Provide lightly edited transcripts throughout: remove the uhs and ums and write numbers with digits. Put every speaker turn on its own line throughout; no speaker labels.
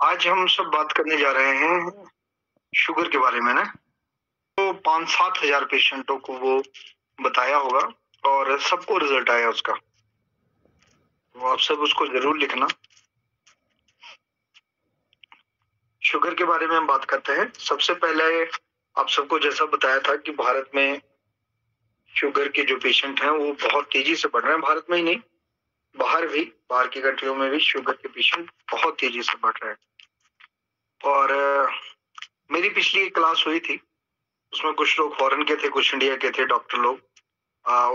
आज हम सब बात करने जा रहे हैं शुगर के बारे में ना। तो 5-7 हजार पेशेंटों को वो बताया होगा और सबको रिजल्ट आया उसका। तो आप सब उसको जरूर लिखना। शुगर के बारे में हम बात करते हैं। सबसे पहले आप सबको जैसा बताया था कि भारत में शुगर के जो पेशेंट हैं वो बहुत तेजी से बढ़ रहे हैं। भारत में ही नहीं, बाहर भी, बाहर की कंट्रियों में भी शुगर के पेशेंट बहुत तेजी से बढ़ रहे हैं। और मेरी पिछली एक क्लास हुई थी, उसमें कुछ लोग फॉरेन के थे, कुछ इंडिया के थे डॉक्टर लोग।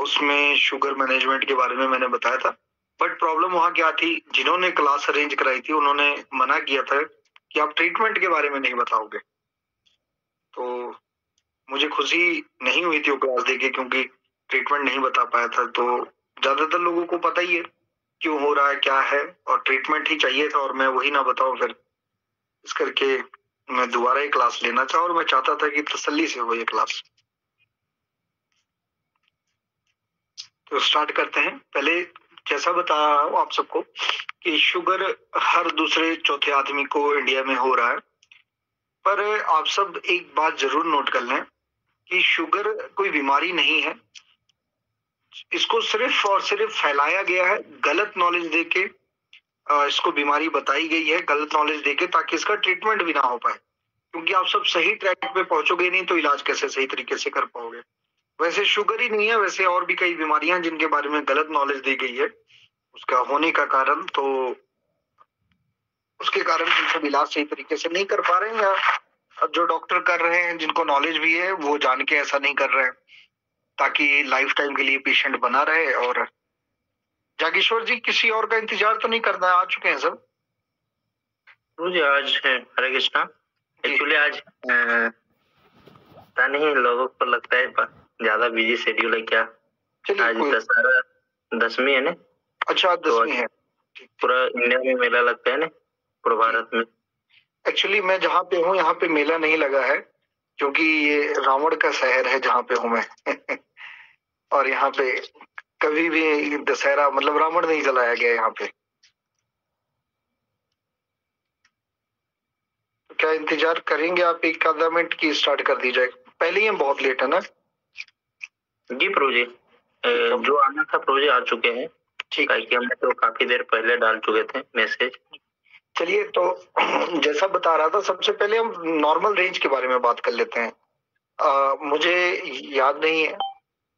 उसमें शुगर मैनेजमेंट के बारे में मैंने बताया था। बट प्रॉब्लम वहां क्या थी, जिन्होंने क्लास अरेंज कराई थी उन्होंने मना किया था कि आप ट्रीटमेंट के बारे में नहीं बताओगे। तो मुझे खुशी नहीं हुई थी वो क्लास देके, क्योंकि ट्रीटमेंट नहीं बता पाया था। तो ज्यादातर लोगों को पता ही है क्यों हो रहा है, क्या है, और ट्रीटमेंट ही चाहिए था और मैं वही ना बताऊं फिर। इस करके मैं दोबारा ये क्लास लेना चाहा और मैं चाहता था कि तसल्ली से हो ये क्लास। तो स्टार्ट करते हैं। पहले जैसा बताया आप सबको कि शुगर हर दूसरे चौथे आदमी को इंडिया में हो रहा है। पर आप सब एक बात जरूर नोट कर लें कि शुगर कोई बीमारी नहीं है। इसको सिर्फ और सिर्फ फैलाया गया है, गलत नॉलेज देके इसको बीमारी बताई गई है, गलत नॉलेज देके, ताकि इसका ट्रीटमेंट भी ना हो पाए। क्योंकि आप सब सही ट्रैक पे पहुंचोगे नहीं तो इलाज कैसे सही तरीके से कर पाओगे। वैसे शुगर ही नहीं है, वैसे और भी कई बीमारियां जिनके बारे में गलत नॉलेज दी गई है, उसका होने का कारण, तो उसके कारण हम सब इलाज सही तरीके से नहीं कर पा रहे हैं, या जो डॉक्टर कर रहे हैं जिनको नॉलेज भी है वो जान के ऐसा नहीं कर रहे हैं ताकि लाइफ टाइम के लिए पेशेंट बना रहे। और जागेश्वर जी, किसी और का इंतजार तो नहीं करना है? आ चुके हैं सब
जी। आज है हरे कृष्णा। एक्चुअली आज पता नहीं, लोगों को लगता है ज्यादा बिजी शेड्यूल है क्या। आज दशहरा, दशमी है ना।
अच्छा, दशमी है।
पूरा इंडिया में मेला लगता है ना, पूरे भारत में।
एक्चुअली मैं जहाँ पे हूँ यहाँ पे मेला नहीं लगा है, क्योंकि ये रावण का शहर है जहाँ पे हूँ मैं और यहाँ पे कभी भी दशहरा मतलब रावण नहीं जलाया गया यहाँ पे। तो क्या इंतजार करेंगे आप एक आधा मिनट की? स्टार्ट कर दी जाए, पहले ही हम बहुत लेट है ना।
जी प्रभु जी, जो आना था प्रभु जी आ चुके हैं। ठीक है कि हमने तो काफी देर पहले डाल चुके थे मैसेज।
चलिए, तो जैसा बता रहा था, सबसे पहले हम नॉर्मल रेंज के बारे में बात कर लेते हैं। मुझे याद नहीं है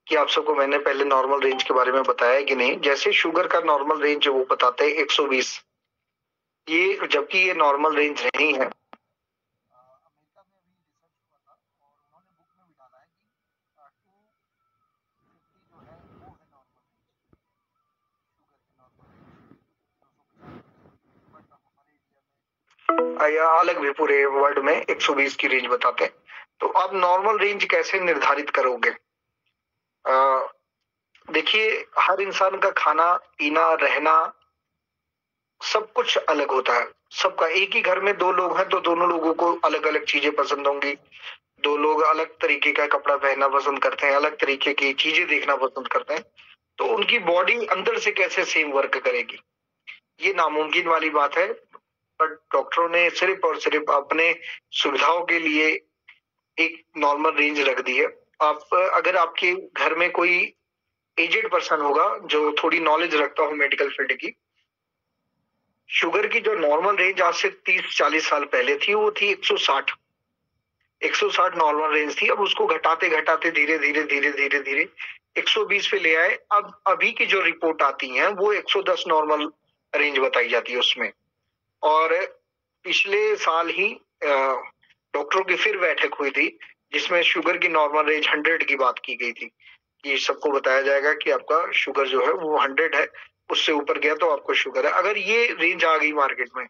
कि आप सबको मैंने पहले नॉर्मल रेंज के बारे में बताया कि नहीं। जैसे शुगर का नॉर्मल रेंज वो बताते हैं 120, ये जबकि ये नॉर्मल रेंज नहीं है। या अलग भी पूरे वर्ल्ड में 120 की रेंज बताते हैं। तो आप नॉर्मल रेंज कैसे निर्धारित करोगे? देखिए, हर इंसान का खाना पीना रहना सब कुछ अलग होता है। सबका, एक ही घर में दो लोग हैं तो दोनों लोगों को अलग अलग चीजें पसंद होंगी। दो लोग अलग तरीके का कपड़ा पहनना पसंद करते हैं, अलग तरीके की चीजें देखना पसंद करते हैं। तो उनकी बॉडी अंदर से कैसे सेम वर्क करेगी, ये नामुमकिन वाली बात है। पर डॉक्टरों ने सिर्फ और सिर्फ अपने सुविधाओं के लिए एक नॉर्मल रेंज रख दी है। आप अगर आपके घर में कोई एजेड पर्सन होगा जो थोड़ी नॉलेज रखता हो मेडिकल फील्ड की, शुगर की जो नॉर्मल रेंज आज से 30-40 साल पहले थी वो थी 160। 160 नॉर्मल रेंज थी। अब उसको घटाते घटाते धीरे धीरे धीरे धीरे धीरे 120 पे ले आए। अब अभी की जो रिपोर्ट आती है वो 110 नॉर्मल रेंज बताई जाती है उसमें। और पिछले साल ही डॉक्टरों की फिर बैठक हुई थी जिसमें शुगर की नॉर्मल रेंज 100 की बात की गई थी कि सबको बताया जाएगा कि आपका शुगर जो है वो 100 है, उससे ऊपर गया तो आपको शुगर है। अगर ये रेंज आ गई मार्केट में,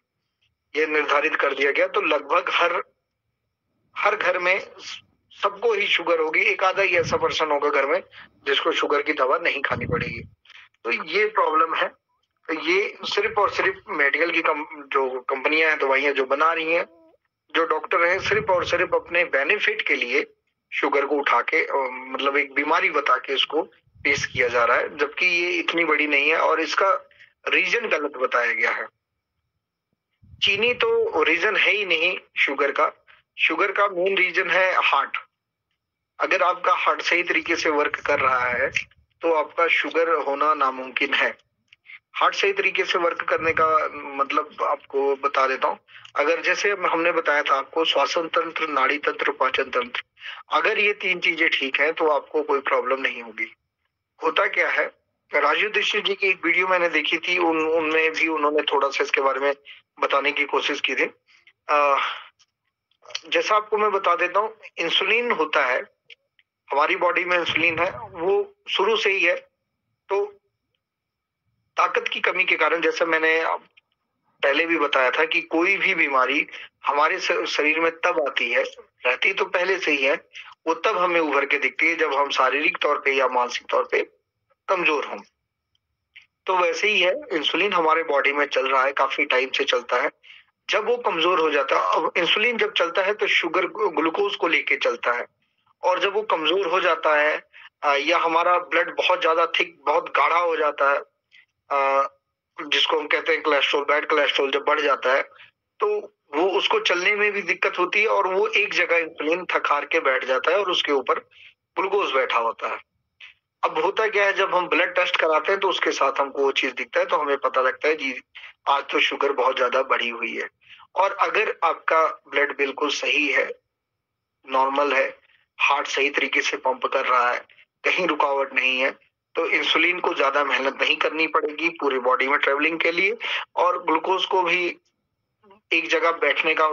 ये निर्धारित कर दिया गया, तो लगभग हर घर में सबको ही शुगर होगी। एक आधा ही ऐसा पर्सन होगा घर में जिसको शुगर की दवा नहीं खानी पड़ेगी। तो ये प्रॉब्लम है। ये सिर्फ और सिर्फ मेडिकल की जो कंपनियां हैं, दवाइयां जो बना रही हैं, जो डॉक्टर हैं, सिर्फ और सिर्फ अपने बेनिफिट के लिए शुगर को उठा के मतलब एक बीमारी बता के इसको पेश किया जा रहा है, जबकि ये इतनी बड़ी नहीं है और इसका रीजन गलत बताया गया है। चीनी तो रीजन है ही नहीं शुगर का। शुगर का मेन रीजन है हार्ट। अगर आपका हार्ट सही तरीके से वर्क कर रहा है तो आपका शुगर होना नामुमकिन है। हार्ट सही तरीके से वर्क करने का मतलब आपको बता देता हूँ। अगर जैसे हमने बताया था आपको, श्वसन तंत्र, नाड़ी तंत्र, पाचन तंत्र, अगर ये 3 चीजें ठीक है तो आपको कोई प्रॉब्लम नहीं होगी। होता क्या है, राजीव दीक्षित जी की एक वीडियो मैंने देखी थी, उनमें भी उन्होंने थोड़ा सा इसके बारे में बताने की कोशिश की थी। जैसा आपको मैं बता देता हूँ, इंसुलिन होता है हमारी बॉडी में, इंसुलिन है वो शुरू से ही है। तो ताकत की कमी के कारण, जैसे मैंने पहले भी बताया था कि कोई भी बीमारी हमारे शरीर में तब आती है, रहती तो पहले से ही है, वो तब हमें उभर के दिखती है जब हम शारीरिक तौर पे या मानसिक तौर पे कमजोर हों। तो वैसे ही है, इंसुलिन हमारे बॉडी में चल रहा है, काफी टाइम से चलता है। जब वो कमजोर हो जाता है, अब इंसुलिन जब चलता है तो शुगर ग्लूकोज को लेके चलता है, और जब वो कमजोर हो जाता है या हमारा ब्लड बहुत ज्यादा थिक, बहुत गाढ़ा हो जाता है, जिसको हम कहते हैं कोलेस्ट्रॉल, बैड कोलेस्ट्रॉल जब बढ़ जाता है, तो वो उसको चलने में भी दिक्कत होती है, और वो एक जगह इंसुलिन थक हार के बैठ जाता है और उसके ऊपर ग्लूकोज बैठा होता है। अब होता क्या है, जब हम ब्लड टेस्ट कराते हैं तो उसके साथ हमको वो चीज दिखता है, तो हमें पता लगता है जी आज तो शुगर बहुत ज्यादा बढ़ी हुई है। और अगर आपका ब्लड बिल्कुल सही है, नॉर्मल है, हार्ट सही तरीके से पंप कर रहा है, कहीं रुकावट नहीं है, तो इंसुलिन को ज्यादा मेहनत नहीं करनी पड़ेगी पूरी बॉडी में ट्रेवलिंग के लिए, और ग्लूकोज को भी एक जगह बैठने का,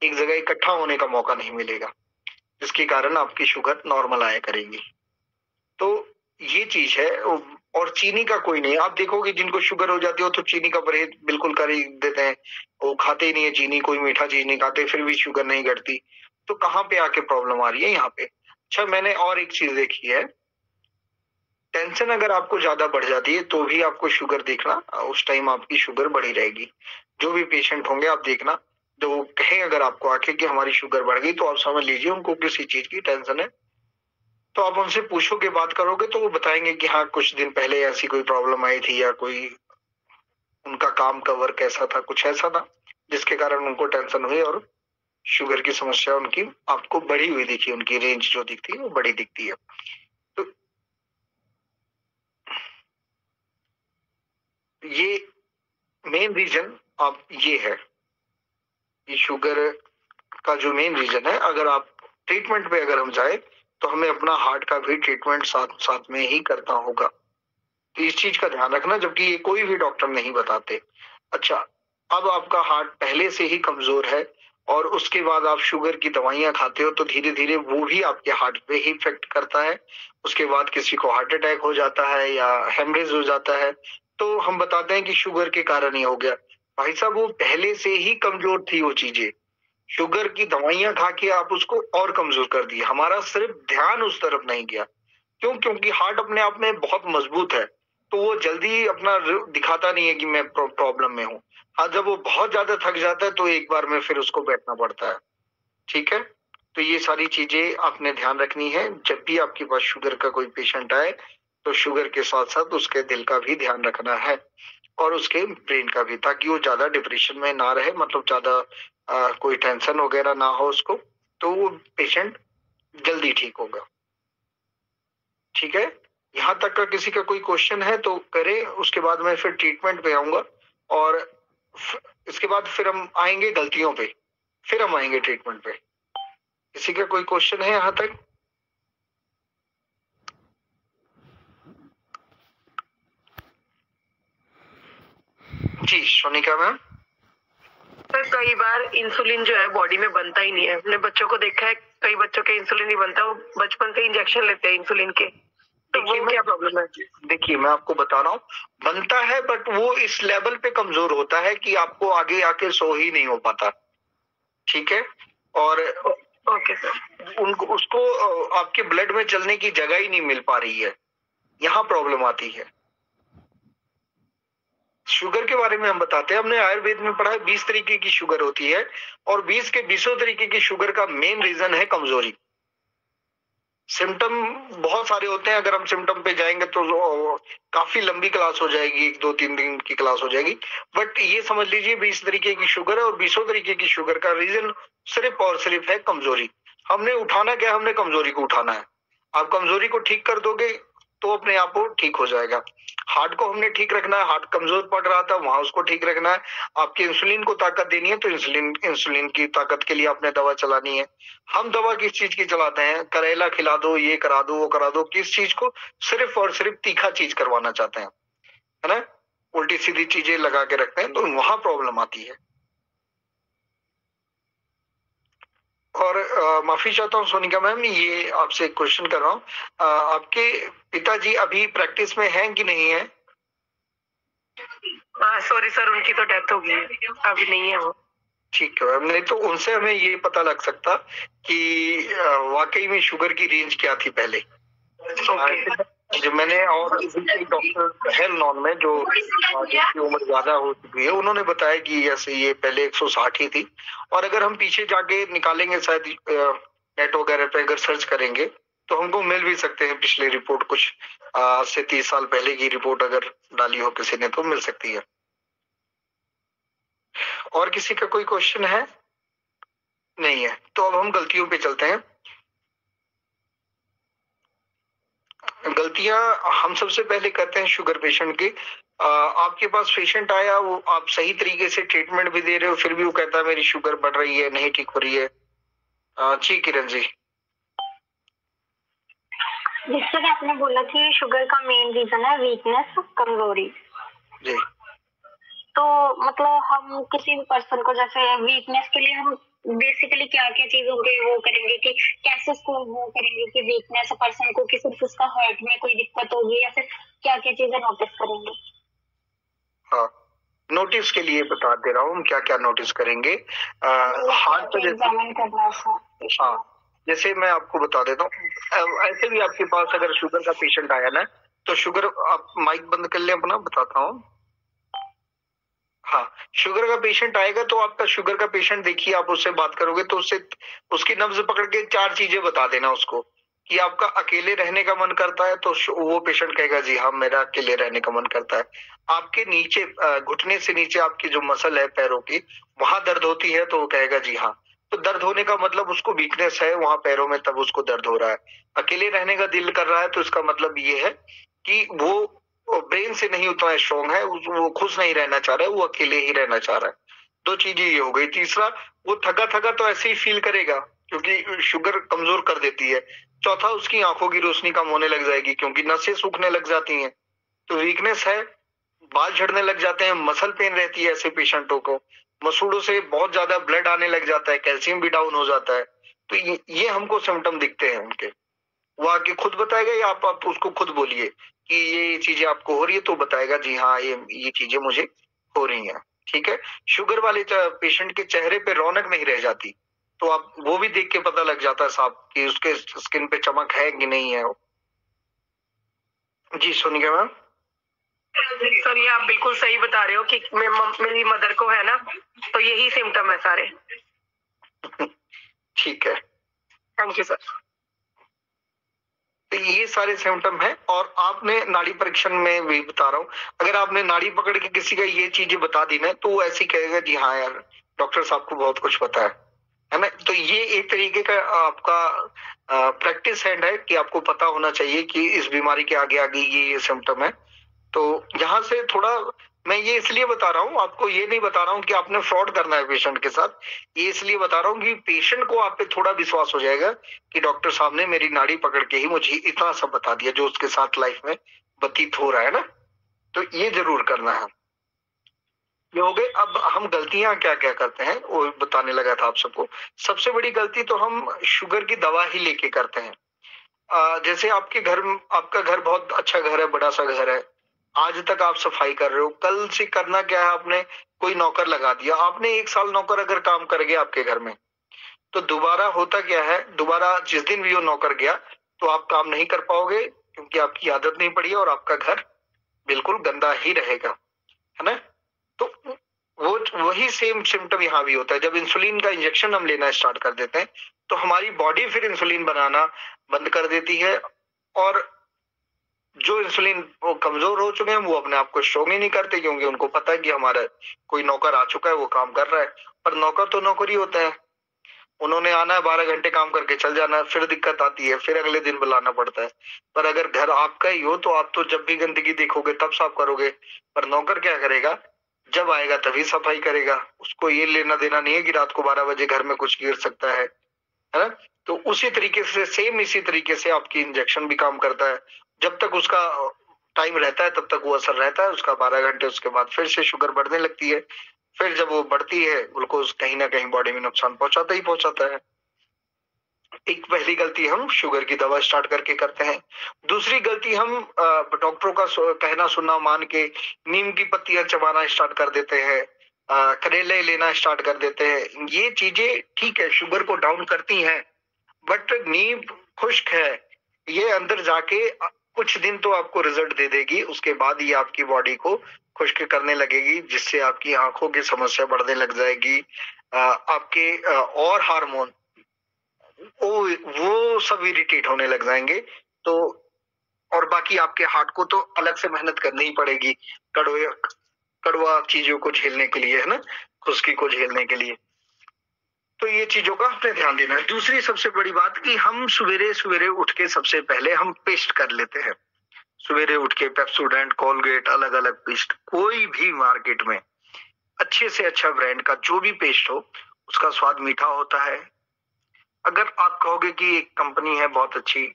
एक जगह इकट्ठा होने का मौका नहीं मिलेगा, जिसके कारण आपकी शुगर नॉर्मल आया करेगी। तो ये चीज है। और चीनी का कोई नहीं, आप देखोगे जिनको शुगर हो जाती हो तो चीनी का परहेज बिल्कुल कर ही देते हैं, वो खाते ही नहीं है चीनी, कोई मीठा चीज नहीं खाते, फिर भी शुगर नहीं घटती। तो कहाँ पे आके प्रॉब्लम आ रही है, यहाँ पे। अच्छा, मैंने और एक चीज देखी है, टेंशन अगर आपको ज्यादा बढ़ जाती है तो भी आपको शुगर देखना, उस टाइम आपकी शुगर बढ़ी रहेगी। जो भी पेशेंट होंगे आप देखना, जो कहें अगर आपको आके कि हमारी शुगर बढ़ गई, तो आप समझ लीजिए उनको किसी चीज की टेंशन है। तो आप उनसे पूछोगे, बात करोगे, तो वो बताएंगे कि हाँ कुछ दिन पहले ऐसी कोई प्रॉब्लम आई थी, या कोई उनका काम का वर्क ऐसा था, कुछ ऐसा था जिसके कारण उनको टेंशन हुई और शुगर की समस्या उनकी आपको बढ़ी हुई दिखी, उनकी रेंज जो दिखती है वो बड़ी दिखती है। तो ये मेन रीजन आप ये है, ये शुगर का जो मेन रीजन है। अगर आप ट्रीटमेंट पे अगर हम जाए तो हमें अपना हार्ट का भी ट्रीटमेंट साथ साथ में ही करना होगा। तो इस चीज का ध्यान रखना, जबकि ये कोई भी डॉक्टर नहीं बताते। अच्छा, अब आपका हार्ट पहले से ही कमजोर है और उसके बाद आप शुगर की दवाइयां खाते हो, तो धीरे धीरे वो भी आपके हार्ट पे ही इफेक्ट करता है। उसके बाद किसी को हार्ट अटैक हो जाता है या हेमरेज हो जाता है, तो हम बताते हैं कि शुगर के कारण ही हो गया। भाई साहब, वो पहले से ही कमजोर थी वो चीजें, शुगर की दवाइयां खा के आप उसको और कमजोर कर दिए। हमारा सिर्फ ध्यान उस तरफ नहीं गया। क्यों? क्योंकि हार्ट अपने आप में बहुत मजबूत है, तो वो जल्दी अपना दिखाता नहीं है कि मैं प्रॉब्लम में हूँ। हाँ, जब वो बहुत ज्यादा थक जाता है तो एक बार में फिर उसको बैठना पड़ता है। ठीक है, तो ये सारी चीजें आपने ध्यान रखनी है। जब भी आपके पास शुगर का कोई पेशेंट आए तो शुगर के साथ साथ उसके दिल का भी ध्यान रखना है और उसके ब्रेन का भी, ताकि वो ज्यादा डिप्रेशन में ना रहे, मतलब ज्यादा कोई टेंशन वगैरह ना हो उसको, तो वो पेशेंट जल्दी ठीक होगा। ठीक है, यहाँ तक का किसी का कोई क्वेश्चन है तो करे, उसके बाद मैं फिर ट्रीटमेंट पे आऊंगा, और इसके बाद फिर हम आएंगे गलतियों पे, फिर हम आएंगे ट्रीटमेंट पे। किसी का कोई क्वेश्चन है यहाँ तक? जी सोनिका मैम।
सर, कई बार इंसुलिन जो है बॉडी में बनता ही नहीं है। हमने बच्चों को देखा है, कई बच्चों के इंसुलिन नहीं बनता, वो बचपन से इंजेक्शन लेते हैं इंसुलिन के। तो वो क्या प्रॉब्लम है?
देखिए, मैं आपको बता रहा हूँ, बनता है बट वो इस लेवल पे कमजोर होता है कि आपको आगे आके सो ही नहीं हो पाता। ठीक है, और
ओके सर,
उनको उसको आपके ब्लड में चलने की जगह ही नहीं मिल पा रही है, यहाँ प्रॉब्लम आती है। शुगर के बारे में हम बताते हैं, हमने आयुर्वेद में पढ़ा है 20 तरीके की शुगर होती है, और 20 के 20 तरीके की शुगर का मेन रीजन है कमजोरी। सिम्टम बहुत सारे होते हैं, अगर हम सिम्टम पे जाएंगे तो काफी लंबी क्लास हो जाएगी, 1-2-3 दिन की क्लास हो जाएगी। बट ये समझ लीजिए 20 तरीके की शुगर है और 20 तरीके की शुगर का रीजन सिर्फ और सिर्फ है कमजोरी। हमने उठाना क्या, हमने कमजोरी को उठाना है। आप कमजोरी को ठीक कर दोगे तो अपने आप वो ठीक हो जाएगा। हार्ट को हमने ठीक रखना है, हार्ट कमजोर पड़ रहा था वहां उसको ठीक रखना है। आपके इंसुलिन को ताकत देनी है तो इंसुलिन की ताकत के लिए आपने दवा चलानी है। हम दवा किस चीज की चलाते हैं, करेला खिला दो, ये करा दो, वो करा दो, किस चीज को, सिर्फ और सिर्फ तीखा चीज करवाना चाहते हैं, है ना, उल्टी सीधी चीजें लगा के रखते हैं, तो वहां प्रॉब्लम आती है। और माफी चाहता हूँ सोनिका मैम, ये आपसे क्वेश्चन कर रहा हूँ, आपके पिताजी अभी प्रैक्टिस में हैं कि नहीं है?
सॉरी सर, उनकी तो डेथ हो गई है, अभी नहीं है वो।
ठीक है मैम, नहीं तो उनसे हमें ये पता लग सकता कि वाकई में शुगर की रेंज क्या थी पहले। जो मैंने और डॉक्टर है नॉन में जो जिसकी उम्र ज्यादा हो चुकी है, उन्होंने बताया कि ऐसे ये पहले 160 ही थी। और अगर हम पीछे जाके निकालेंगे शायद नेट वगैरह पे अगर सर्च करेंगे तो हमको मिल भी सकते हैं पिछले रिपोर्ट, कुछ आज से 30 साल पहले की रिपोर्ट अगर डाली हो किसी ने तो मिल सकती है। और किसी का कोई क्वेश्चन है? नहीं है, तो अब हम गलतियों पे चलते हैं। गलतियां हम सबसे पहले करते हैं शुगर पेशेंट की। आपके पास पेशेंट आया, वो आप सही तरीके से ट्रीटमेंट भी दे रहे हो, फिर भी वो कहता है मेरी शुगर बढ़ रही है, नहीं ठीक हो रही है। जी किरण जी।
जिससे आपने बोला कि शुगर का मेन रीजन है वीकनेस, कमजोरी
जी।
तो मतलब हम किसी भी पर्सन को जैसे वीकनेस के लिए हम बेसिकली क्या क्या चीजों के वो करेंगे कि कैसे उसको वो करेंगे कि वीकनेस पर्सन को कि सिर्फ उसका हार्ट में कोई दिक्कत होगी या फिर क्या क्या चीजें नोटिस करेंगे?
हाँ, नोटिस के लिए बता दे रहा हूँ क्या क्या नोटिस करेंगे। हार्ट पे
एग्जामिन करना है।
हाँ, जैसे मैं आपको बता देता हूँ, ऐसे भी आपके पास अगर शुगर का पेशेंट आया ना, तो शुगर, आप माइक बंद कर ले अपना, बताता हूँ। हाँ, शुगर का पेशेंट आएगा तो आपका शुगर का पेशेंट देखिए, आप उससे बात करोगे तो उससे उसकी नब्ज पकड़ के 4 चीजें बता देना उसको कि आपका अकेले रहने का मन करता है, तो वो पेशेंट कहेगा जी हाँ मेरा अकेले रहने का मन करता है। आपके नीचे घुटने से नीचे आपकी जो मसल है पैरों की, वहां दर्द होती है तो वो कहेगा जी हाँ। तो दर्द होने का मतलब उसको वीकनेस है वहां पैरों में, तब उसको दर्द हो रहा है। अकेले रहने का दिल कर रहा है तो इसका मतलब ये है कि वो ब्रेन से नहीं उतना स्ट्रॉन्ग है, वो खुश नहीं रहना चाह रहा है, वो अकेले ही रहना चाह रहा है। 2 चीजें ये हो गई। तीसरा, वो थका थका तो ऐसे ही फील करेगा क्योंकि शुगर कमजोर कर देती है। चौथा, उसकी आंखों की रोशनी कम होने लग जाएगी क्योंकि नसें सूखने लग जाती हैं, तो वीकनेस है। बाल झड़ने लग जाते हैं, मसल पेन रहती है ऐसे पेशेंटों को, मसूड़ों से बहुत ज्यादा ब्लड आने लग जाता है, कैल्शियम भी डाउन हो जाता है। तो ये हमको सिम्टम दिखते हैं उनके। वो आके खुद बताएगा या आप उसको खुद बोलिए कि ये चीजें आपको हो रही है, तो बताएगा जी हाँ ये चीजें मुझे हो रही हैं। ठीक है, शुगर वाले पेशेंट के चेहरे पे रौनक नहीं रह जाती, तो आप वो भी देख के पता लग जाता है साहब कि उसके स्किन पे चमक है कि नहीं है। जी सोनिका मैम।
सर ये आप बिल्कुल सही बता रहे हो कि मेरी मदर को है ना, तो यही सिम्टम है सारे।
ठीक है,
थैंक यू सर।
तो ये सारे सिम्टम है। और आपने नाड़ी परीक्षण में भी बता रहा हूँ, अगर आपने नाड़ी पकड़ के किसी का ये चीजें बता दी ना, तो वो ऐसे ही कहेगा जी हाँ यार डॉक्टर साहब को बहुत कुछ पता है ना। तो ये एक तरीके का आपका प्रैक्टिस हैंड है कि आपको पता होना चाहिए कि इस बीमारी के आगे आगे ये सिम्टम है। तो यहाँ से थोड़ा मैं ये इसलिए बता रहा हूँ आपको, ये नहीं बता रहा हूँ कि आपने फ्रॉड करना है पेशेंट के साथ, ये इसलिए बता रहा हूँ कि पेशेंट को आप पे थोड़ा विश्वास हो जाएगा कि डॉक्टर साहब ने मेरी नाड़ी पकड़ के ही मुझे इतना सब बता दिया जो उसके साथ लाइफ में व्यतीत हो रहा है ना। तो ये जरूर करना है। ये हो गए। अब हम गलतियां क्या क्या करते हैं वो बताने लगा था आप सबको। सबसे बड़ी गलती तो हम शुगर की दवा ही लेके करते हैं। जैसे आपका घर बहुत अच्छा घर है, बड़ा सा घर है, आज तक आप सफाई कर रहे हो, कल से करना क्या है, आपने कोई नौकर लगा दिया, आपने 1 साल नौकर अगर काम कर गया आपके घर में, तो दोबारा होता क्या है, दोबारा जिस दिन भी वो नौकर गया तो आप काम नहीं कर पाओगे क्योंकि आपकी आदत नहीं पड़ी है और आपका घर बिल्कुल गंदा ही रहेगा, है ना। तो वो वही सेम सिम्टम यहाँ भी होता है। जब इंसुलिन का इंजेक्शन हम लेना स्टार्ट कर देते हैं तो हमारी बॉडी फिर इंसुलिन बनाना बंद कर देती है, और जो इंसुलिन वो कमजोर हो चुके हैं वो अपने आप को स्ट्रॉन्ग ही नहीं करते, क्योंकि उनको पता है कि हमारा कोई नौकर आ चुका है, वो काम कर रहा है। पर नौकर तो नौकर ही होता है, उन्होंने आना है, 12 घंटे काम करके चल जाना है, फिर दिक्कत आती है, फिर अगले दिन बुलाना पड़ता है। पर अगर घर आपका ही हो तो आप तो जब भी गंदगी देखोगे तब साफ करोगे, पर नौकर क्या करेगा, जब आएगा तभी सफाई करेगा। उसको ये लेना देना नहीं है कि रात को 12 बजे घर में कुछ गिर सकता है ना। तो उसी तरीके से सेम इसी तरीके से आपकी इंजेक्शन भी काम करता है। जब तक उसका टाइम रहता है तब तक वो असर रहता है उसका, 12 घंटे उसके बाद फिर से शुगर बढ़ने लगती है। फिर जब वो बढ़ती है ग्लूकोज कहीं ना कहीं बॉडी में नुकसान पहुंचाता ही पहुंचाता है। एक पहली गलती हम शुगर की दवा स्टार्ट करके करते हैं। दूसरी गलती हम डॉक्टरों का कहना सुनना मान के नीम की पत्तियां चबाना स्टार्ट कर देते हैं, करेले लेना स्टार्ट कर देते हैं। ये चीजें ठीक है, शुगर को डाउन करती हैं, बट नीम खुश्क है, ये अंदर जाके कुछ दिन तो आपको रिजल्ट दे देगी, उसके बाद ये आपकी बॉडी को खुश्क करने लगेगी, जिससे आपकी आंखों की समस्या बढ़ने लग जाएगी, आपके और हार्मोन वो सब इरिटेट होने लग जाएंगे। तो और बाकी आपके हार्ट को तो अलग से मेहनत करनी ही पड़ेगी कड़वा चीजों को झेलने के लिए, है ना, खुश्की को झेलने के लिए। तो ये चीजों का आपने ध्यान देना है। दूसरी सबसे बड़ी बात कि हम सवेरे सवेरे उठ के सबसे पहले हम पेस्ट कर लेते हैं। सवेरे उठ के पेप्सोडेंट, कोलगेट, अलग अलग पेस्ट, कोई भी मार्केट में अच्छे से अच्छा ब्रांड का जो भी पेस्ट हो उसका स्वाद मीठा होता है। अगर आप कहोगे कि एक कंपनी है बहुत अच्छी,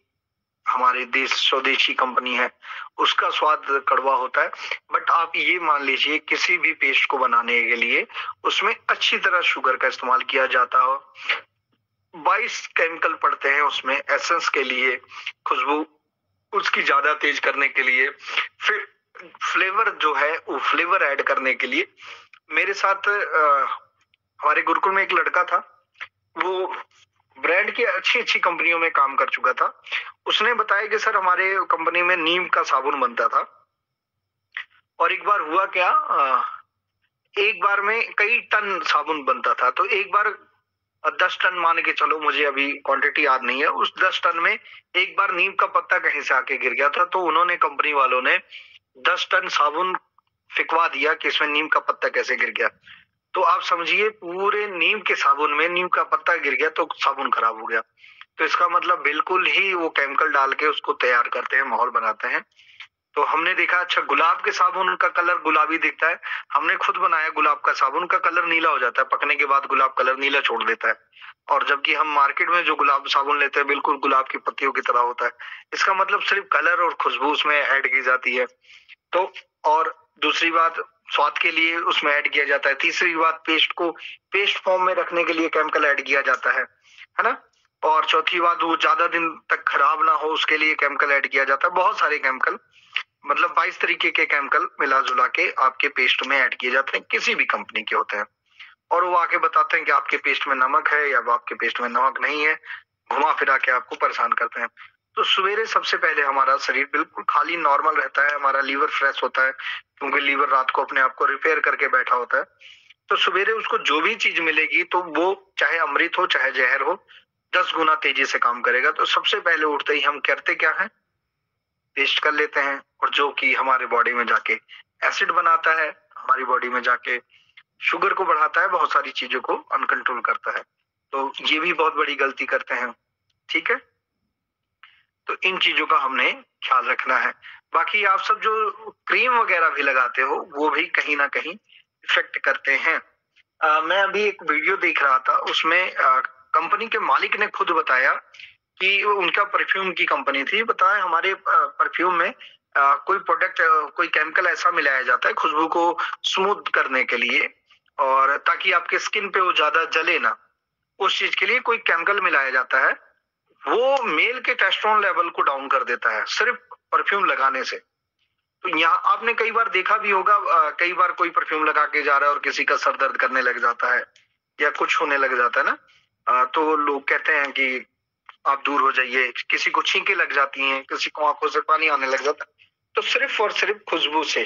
हमारे देश स्वदेशी कंपनी है, उसका स्वाद कड़वा होता है, बट आप ये मान लीजिए किसी भी पेस्ट को बनाने के लिए उसमें अच्छी तरह शुगर का इस्तेमाल किया जाता हो, 22 केमिकल पड़ते हैं उसमें, एसेंस के लिए, खुशबू उसकी ज्यादा तेज करने के लिए, फिर फ्लेवर जो है वो फ्लेवर ऐड करने के लिए। मेरे साथ हमारे गुरुकुल में एक लड़का था, वो ब्रांड की अच्छी अच्छी कंपनियों में काम कर चुका था। उसने बताया कि सर हमारे कंपनी में नीम का साबुन बनता था, और एक बार हुआ क्या, एक बार में कई टन साबुन बनता था। तो एक बार 10 टन मान के चलो, मुझे अभी क्वांटिटी याद नहीं है, उस 10 टन में एक बार नीम का पत्ता कहीं से आके गिर गया था, तो उन्होंने कंपनी वालों ने 10 टन साबुन फिकवा दिया कि इसमें नीम का पत्ता कैसे गिर गया। तो आप समझिए पूरे नीम के साबुन में नीम का पत्ता गिर गया तो साबुन खराब हो गया। तो इसका मतलब बिल्कुल ही वो केमिकल डाल के उसको तैयार करते हैं, माहौल बनाते हैं। तो हमने देखा, अच्छा गुलाब के साबुन का कलर गुलाबी दिखता है, हमने खुद बनाया गुलाब का साबुन का कलर नीला हो जाता है, पकने के बाद गुलाब कलर नीला छोड़ देता है, और जबकि हम मार्केट में जो गुलाब साबुन लेते हैं बिल्कुल गुलाब की पत्तियों की तरह होता है। इसका मतलब सिर्फ कलर और खुशबू उसमें ऐड की जाती है। तो और दूसरी बात, स्वाद के लिए उसमें ऐड किया जाता है। तीसरी बात, पेस्ट को पेस्ट फॉर्म में रखने के लिए केमिकल ऐड किया जाता है ना। और चौथी बात, वो ज्यादा दिन तक खराब ना हो उसके लिए केमिकल ऐड किया जाता है। बहुत सारे केमिकल, मतलब 22 तरीके के केमिकल मिला जुला के आपके पेस्ट में ऐड किए जाते हैं, किसी भी कंपनी के होते हैं, और वो आके बताते हैं कि आपके पेस्ट में नमक है या आपके पेस्ट में नमक नहीं है, घुमा फिरा के आपको परेशान करते हैं। तो सवेरे सबसे पहले हमारा शरीर बिल्कुल खाली नॉर्मल रहता है, हमारा लीवर फ्रेश होता है, क्योंकि लीवर रात को अपने आप को रिपेयर करके बैठा होता है। तो सवेरे उसको जो भी चीज मिलेगी तो वो चाहे अमृत हो चाहे जहर हो, 10 गुना तेजी से काम करेगा। तो सबसे पहले उठते ही हम करते क्या है, पेस्ट कर लेते हैं, और जो कि हमारे बॉडी में जाके एसिड बनाता है, हमारी बॉडी में जाके शुगर को बढ़ाता है, बहुत सारी चीजों को अनकंट्रोल करता है। तो ये भी बहुत बड़ी गलती करते हैं, ठीक है। तो इन चीजों का हमने ख्याल रखना है। बाकी आप सब जो क्रीम वगैरह भी लगाते हो वो भी कहीं ना कहीं इफेक्ट करते हैं। मैं अभी एक वीडियो देख रहा था, उसमें कंपनी के मालिक ने खुद बताया कि उनका परफ्यूम की कंपनी थी, बताया हमारे परफ्यूम में कोई प्रोडक्ट, कोई केमिकल ऐसा मिलाया जाता है खुशबू को स्मूथ करने के लिए, और ताकि आपके स्किन पे वो ज्यादा जले ना, उस चीज के लिए कोई केमिकल मिलाया जाता है। वो मेल के टेस्टोस्टेरोन लेवल को डाउन कर देता है सिर्फ परफ्यूम लगाने से। तो यहाँ आपने कई बार देखा भी होगा, कई बार कोई परफ्यूम लगा के जा रहा है और किसी का सर दर्द करने लग जाता है या कुछ होने लग जाता है ना, तो लोग कहते हैं कि आप दूर हो जाइए, किसी को छींके लग जाती हैं, किसी को आंखों से पानी आने लग जाता है, तो सिर्फ और सिर्फ खुशबू से।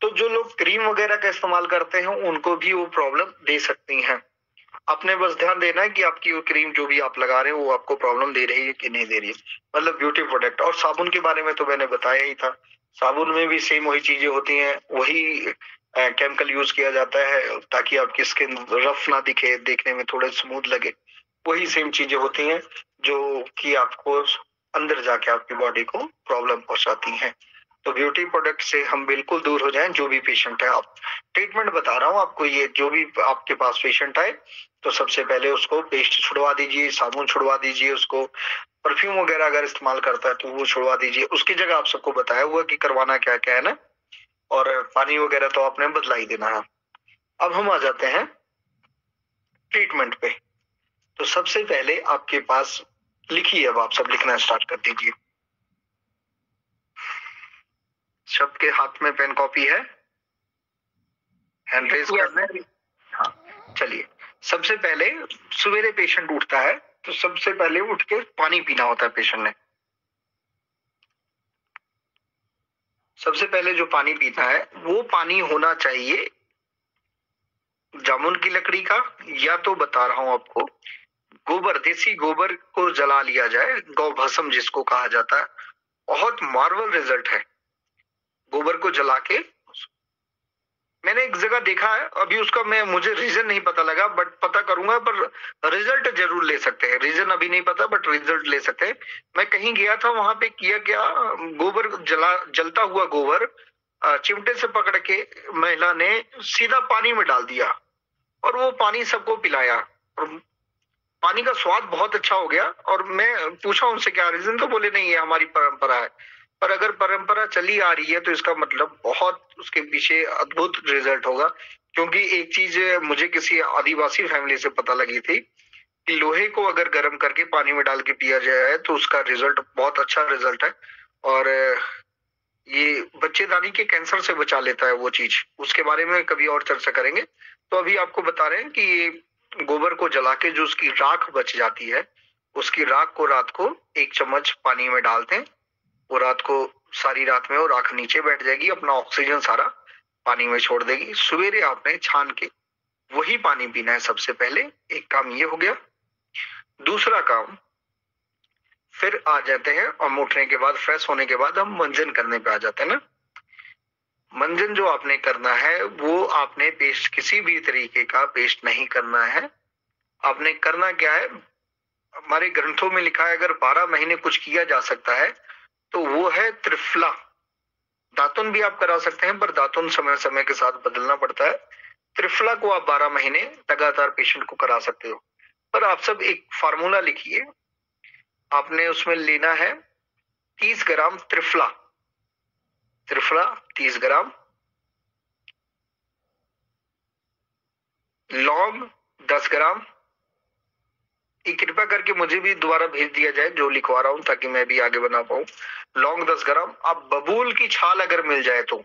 तो जो लोग क्रीम वगैरह का इस्तेमाल करते हैं उनको भी वो प्रॉब्लम दे सकती हैं। अपने बस ध्यान देना है कि आपकी वो क्रीम जो भी आप लगा रहे हो वो आपको प्रॉब्लम दे रही है कि नहीं दे रही है, मतलब ब्यूटी प्रोडक्ट। और साबुन के बारे में तो मैंने बताया ही था, साबुन में भी सेम वही चीजें होती हैं, वही केमिकल यूज किया जाता है ताकि आपकी स्किन रफ ना दिखे, देखने में थोड़े स्मूथ लगे। वही सेम चीजें होती हैं जो कि आपको अंदर जाके आपकी बॉडी को प्रॉब्लम पहुंचाती हैं। तो ब्यूटी प्रोडक्ट से हम बिल्कुल दूर हो जाएं। जो भी पेशेंट है, आप ट्रीटमेंट बता रहा हूँ आपको, ये जो भी आपके पास पेशेंट आए तो सबसे पहले उसको पेस्ट छुड़वा दीजिए, साबुन छुड़वा दीजिए, उसको परफ्यूम वगैरह अगर इस्तेमाल करता है तो वो छुड़वा दीजिए। उसकी जगह आप सबको बताया हुआ कि करवाना क्या क्या है ना, और पानी वगैरह तो आपने बदला ही देना है। अब हम आ जाते हैं ट्रीटमेंट पे। तो सबसे पहले आपके पास लिखिए, अब आप सब लिखना स्टार्ट कर दीजिए। सबके हाथ में पेन कॉपी है, हैंड रेज करना। हाँ चलिए, सबसे पहले सवेरे पेशेंट उठता है तो सबसे पहले उठ के पानी पीना होता है पेशेंट ने। सबसे पहले जो पानी पीना है वो पानी होना चाहिए जामुन की लकड़ी का, या तो बता रहा हूं आपको गोबर, देसी गोबर को जला लिया जाए, गौ भस्म जिसको कहा जाता है। बहुत मार्वल रिजल्ट है गोबर को जला के। मैंने एक जगह देखा है, अभी उसका मुझे रीजन नहीं पता लगा, बट पता करूंगा, पर रिजल्ट जरूर ले सकते हैं। रीजन अभी नहीं पता बट रिजल्ट ले सकते हैं। मैं कहीं गया था, वहां पे किया क्या, गोबर जलता हुआ गोबर चिमटे से पकड़ के महिला ने सीधा पानी में डाल दिया और वो पानी सबको पिलाया, और पानी का स्वाद बहुत अच्छा हो गया। और मैं पूछा उनसे क्या रीजन, तो बोले नहीं ये हमारी परंपरा है। पर अगर परंपरा चली आ रही है तो इसका मतलब बहुत उसके पीछे अद्भुत रिजल्ट होगा। क्योंकि एक चीज मुझे किसी आदिवासी फैमिली से पता लगी थी कि लोहे को अगर गर्म करके पानी में डाल के पिया जाए तो उसका रिजल्ट बहुत अच्छा रिजल्ट है, और ये बच्चेदानी के कैंसर से बचा लेता है वो चीज। उसके बारे में कभी और चर्चा करेंगे। तो अभी आपको बता रहे हैं कि ये गोबर को जला के जो उसकी राख बच जाती है, उसकी राख को रात को 1 चम्मच पानी में डालते हैं। वो रात को सारी रात में वो राख नीचे बैठ जाएगी, अपना ऑक्सीजन सारा पानी में छोड़ देगी। सवेरे आपने छान के वही पानी पीना है। सबसे पहले एक काम ये हो गया। दूसरा काम, फिर आ जाते हैं और उठने के बाद, फ्रेश होने के बाद हम मंजन करने पे आ जाते हैं ना। मंजन जो आपने करना है वो आपने पेस्ट, किसी भी तरीके का पेस्ट नहीं करना है। आपने करना क्या है, हमारे ग्रंथों में लिखा है अगर 12 महीने कुछ किया जा सकता है तो वो है त्रिफला। दातुन भी आप करा सकते हैं, पर दातुन समय समय के साथ बदलना पड़ता है। त्रिफला को आप 12 महीने लगातार पेशेंट को करा सकते हो। पर आप सब एक फार्मूला लिखिए, आपने उसमें लेना है 30 ग्राम त्रिफला, 30 ग्राम, लौंग 10 ग्राम। ये कृपया करके मुझे भी दोबारा भेज दिया जाए जो लिखवा रहा हूं, ताकि मैं भी आगे बना पाऊं। लौंग 10 ग्राम। अब बबूल की छाल अगर मिल जाए तो,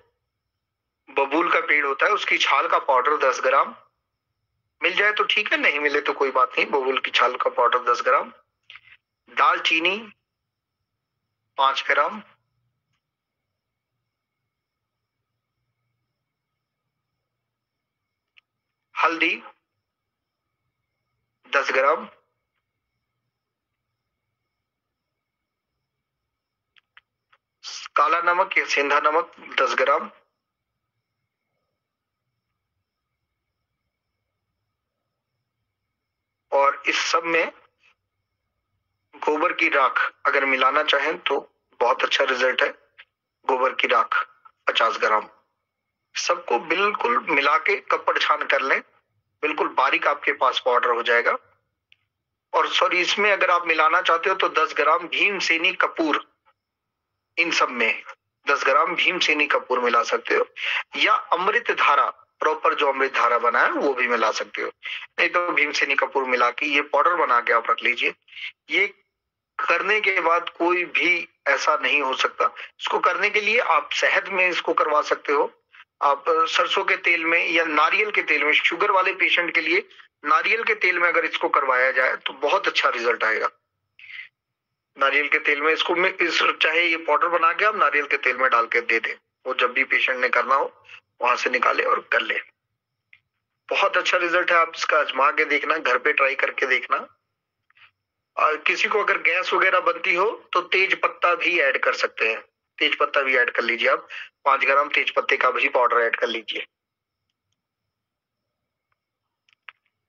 बबूल का पेड़ होता है उसकी छाल का पाउडर 10 ग्राम मिल जाए तो ठीक है, नहीं मिले तो कोई बात नहीं, बबूल की छाल का पाउडर 10 ग्राम। दालचीनी 5 ग्राम, हल्दी 10 ग्राम, काला नमक या सेंधा नमक 10 ग्राम, और इस सब में गोबर की राख अगर मिलाना चाहें तो बहुत अच्छा रिजल्ट है। गोबर की राख 50 ग्राम। सबको बिल्कुल मिला के कपड़ छान कर लें, बिल्कुल बारीक आपके पास पाउडर हो जाएगा। और सॉरी, इसमें अगर आप मिलाना चाहते हो तो 10 ग्राम भीमसेनी कपूर, इन सब में 10 ग्राम भीमसेनी कपूर मिला सकते हो, या अमृत धारा, प्रॉपर जो अमृत धारा बना है वो भी मिला सकते हो। नहीं तो भीमसेनी कपूर मिला के ये पाउडर बना के आप रख लीजिए। ये करने के बाद कोई भी ऐसा नहीं हो सकता। इसको करने के लिए आप शहद में इसको करवा सकते हो, आप सरसों के तेल में या नारियल के तेल में। शुगर वाले पेशेंट के लिए नारियल के तेल में अगर इसको करवाया जाए तो बहुत अच्छा रिजल्ट आएगा। नारियल के तेल में इसको चाहे ये पाउडर बना के आप नारियल के तेल में डाल के दे दें, वो जब भी पेशेंट ने करना हो वहां से निकाले और कर ले। बहुत अच्छा रिजल्ट है, आप इसका आजमा के देखना, घर पे ट्राई करके देखना। और किसी को अगर गैस वगैरह बनती हो तो तेज पत्ता भी ऐड कर सकते हैं, तेज पत्ता भी ऐड कर लीजिए आप, 5 ग्राम तेज पत्ते का भी पाउडर ऐड कर लीजिए।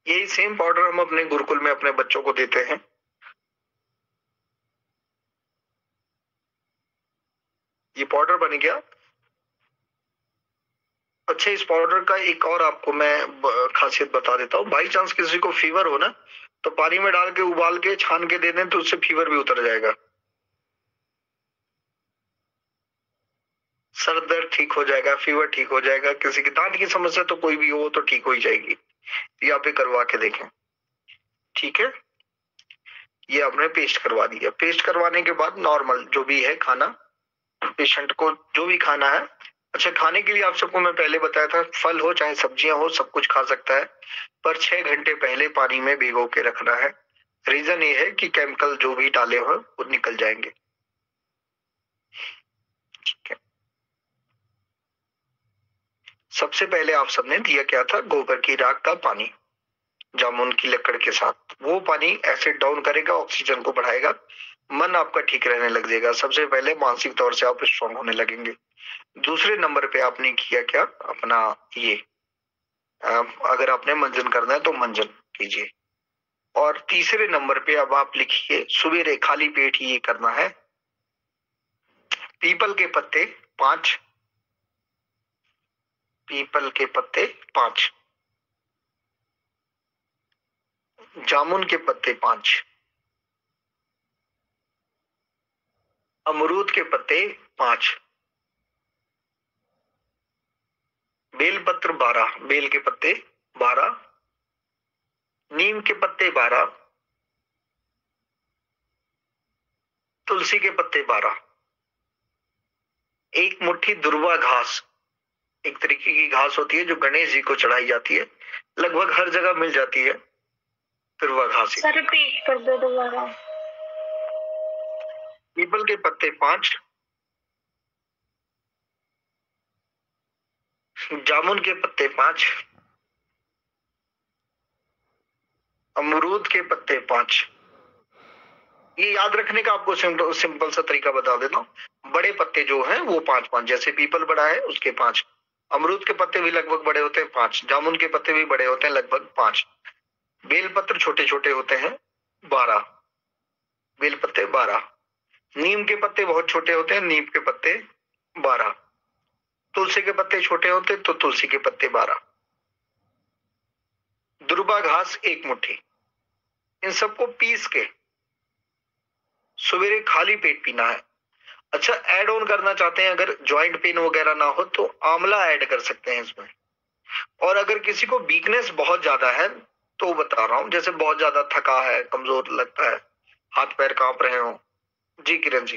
यही सेम पाउडर हम अपने गुरुकुल में अपने बच्चों को देते हैं। ये पाउडर बन गया। अच्छा, इस पाउडर का एक और आपको मैं खासियत बता देता हूँ। बाई चांस किसी को फीवर हो ना, तो पानी में डाल के उबाल के छान के दे दें तो उससे फीवर भी उतर जाएगा, सर दर्द ठीक हो जाएगा, फीवर ठीक हो जाएगा। किसी की दांत की समस्या तो कोई भी हो तो ठीक हो ही जाएगी। ये आप करवा के देखें, ठीक है। ये आपने पेस्ट करवा दिया। पेस्ट करवाने के बाद नॉर्मल जो भी है खाना, पेशेंट को जो भी खाना है। अच्छा, खाने के लिए आप सबको मैं पहले बताया था, फल हो चाहे सब्जियां हो सब कुछ खा सकता है, पर 6 घंटे पहले पानी में भिगो के रखना है। रीजन ये है कि केमिकल जो भी डाले हो वो निकल जाएंगे, ठीक है। सबसे पहले आप सबने दिया क्या था, गोबर की राख का पानी जामुन की लकड़ के साथ। वो पानी एसिड डाउन करेगा, ऑक्सीजन को बढ़ाएगा, मन आपका ठीक रहने लग जाएगा। सबसे पहले मानसिक तौर से आप स्ट्रांग होने लगेंगे। दूसरे नंबर पे आपने किया क्या, अपना ये अगर आपने मंजन करना है तो मंजन कीजिए। और तीसरे नंबर पे अब आप लिखिए, सवेरे खाली पेट ही ये करना है। पीपल के पत्ते 5, पीपल के पत्ते 5, जामुन के पत्ते 5, अमरूद के पत्ते 5, बेलपत्र 12, बेल के पत्ते 12, नीम के पत्ते 12, तुलसी के पत्ते 12, एक मुट्ठी दुर्वा घास, एक तरीके की घास होती है जो गणेश जी को चढ़ाई जाती है, लगभग हर जगह मिल जाती है दुर्वा घास।
सर रिपीट कर दो दोबारा।
पीपल के पत्ते 5, जामुन के पत्ते 5, अमरूद के पत्ते 5। ये याद रखने का आपको सिंपल सा तरीका बता देता हूँ। बड़े पत्ते जो हैं वो 5-5, जैसे पीपल बड़ा है उसके 5, अमरूद के पत्ते भी लगभग बड़े होते हैं 5, जामुन के पत्ते भी बड़े होते हैं लगभग 5, बेलपत्र छोटे छोटे होते हैं 12, बेलपत्ते 12, नीम के पत्ते बहुत छोटे होते हैं, नीम के पत्ते 12, तुलसी के पत्ते छोटे होते हैं तो तुलसी के पत्ते 12, दुर्वा घास 1 मुट्ठी। इन सबको पीस के सवेरे खाली पेट पीना है। अच्छा, ऐड ऑन करना चाहते हैं, अगर जॉइंट पेन वगैरह ना हो तो आंवला ऐड कर सकते हैं इसमें। और अगर किसी को वीकनेस बहुत ज्यादा है तो बता रहा हूं, जैसे बहुत ज्यादा थका है, कमजोर लगता है, हाथ पैर कांप रहे हो। जी किरण जी।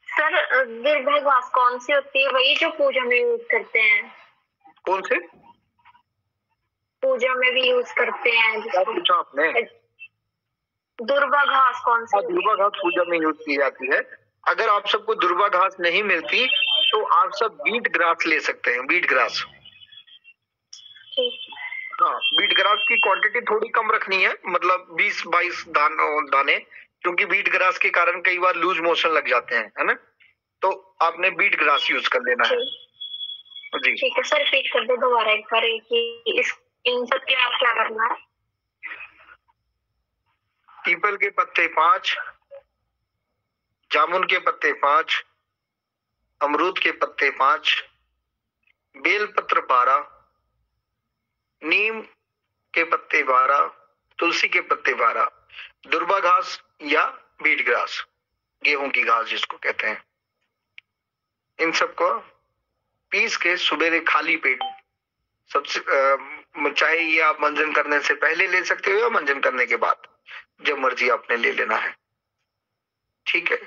सर गिरभय घास कौन सी होती है, वही जो पूजा में यूज करते हैं?
कौन से
पूजा में भी यूज करते हैं
क्या पूछा आपने?
दुर्वा घास कौन सी?
दुर्वा घास पूजा में यूज की जाती है। अगर आप सबको दुर्वा घास नहीं मिलती तो आप सब बीट ग्रास ले सकते हैं, बीट ग्रास। हाँ, बीट ग्रास की क्वांटिटी थोड़ी कम रखनी है, मतलब 20-22 दाने, क्योंकि बीट ग्रास के कारण कई बार लूज मोशन लग जाते हैं, है ना, तो आपने बीट ग्रास यूज कर लेना है जी।
ठीक है सर, रिपीट कर दो दोबारा एक बार कि इन सब के आप क्या करना है?
पीपल के पत्ते 5, जामुन के पत्ते 5, अमरूद के पत्ते 5, बेलपत्र 12, नीम के पत्ते 12, तुलसी के पत्ते 12, दुर्वा घास या बीट ग्रास, गेहूं की घास जिसको कहते हैं, इन सबको पीस के सुबह खाली पेट, सबसे चाहे ये आप मंजन करने से पहले ले सकते हो या मंजन करने के बाद, जब मर्जी आपने ले लेना है, ठीक है।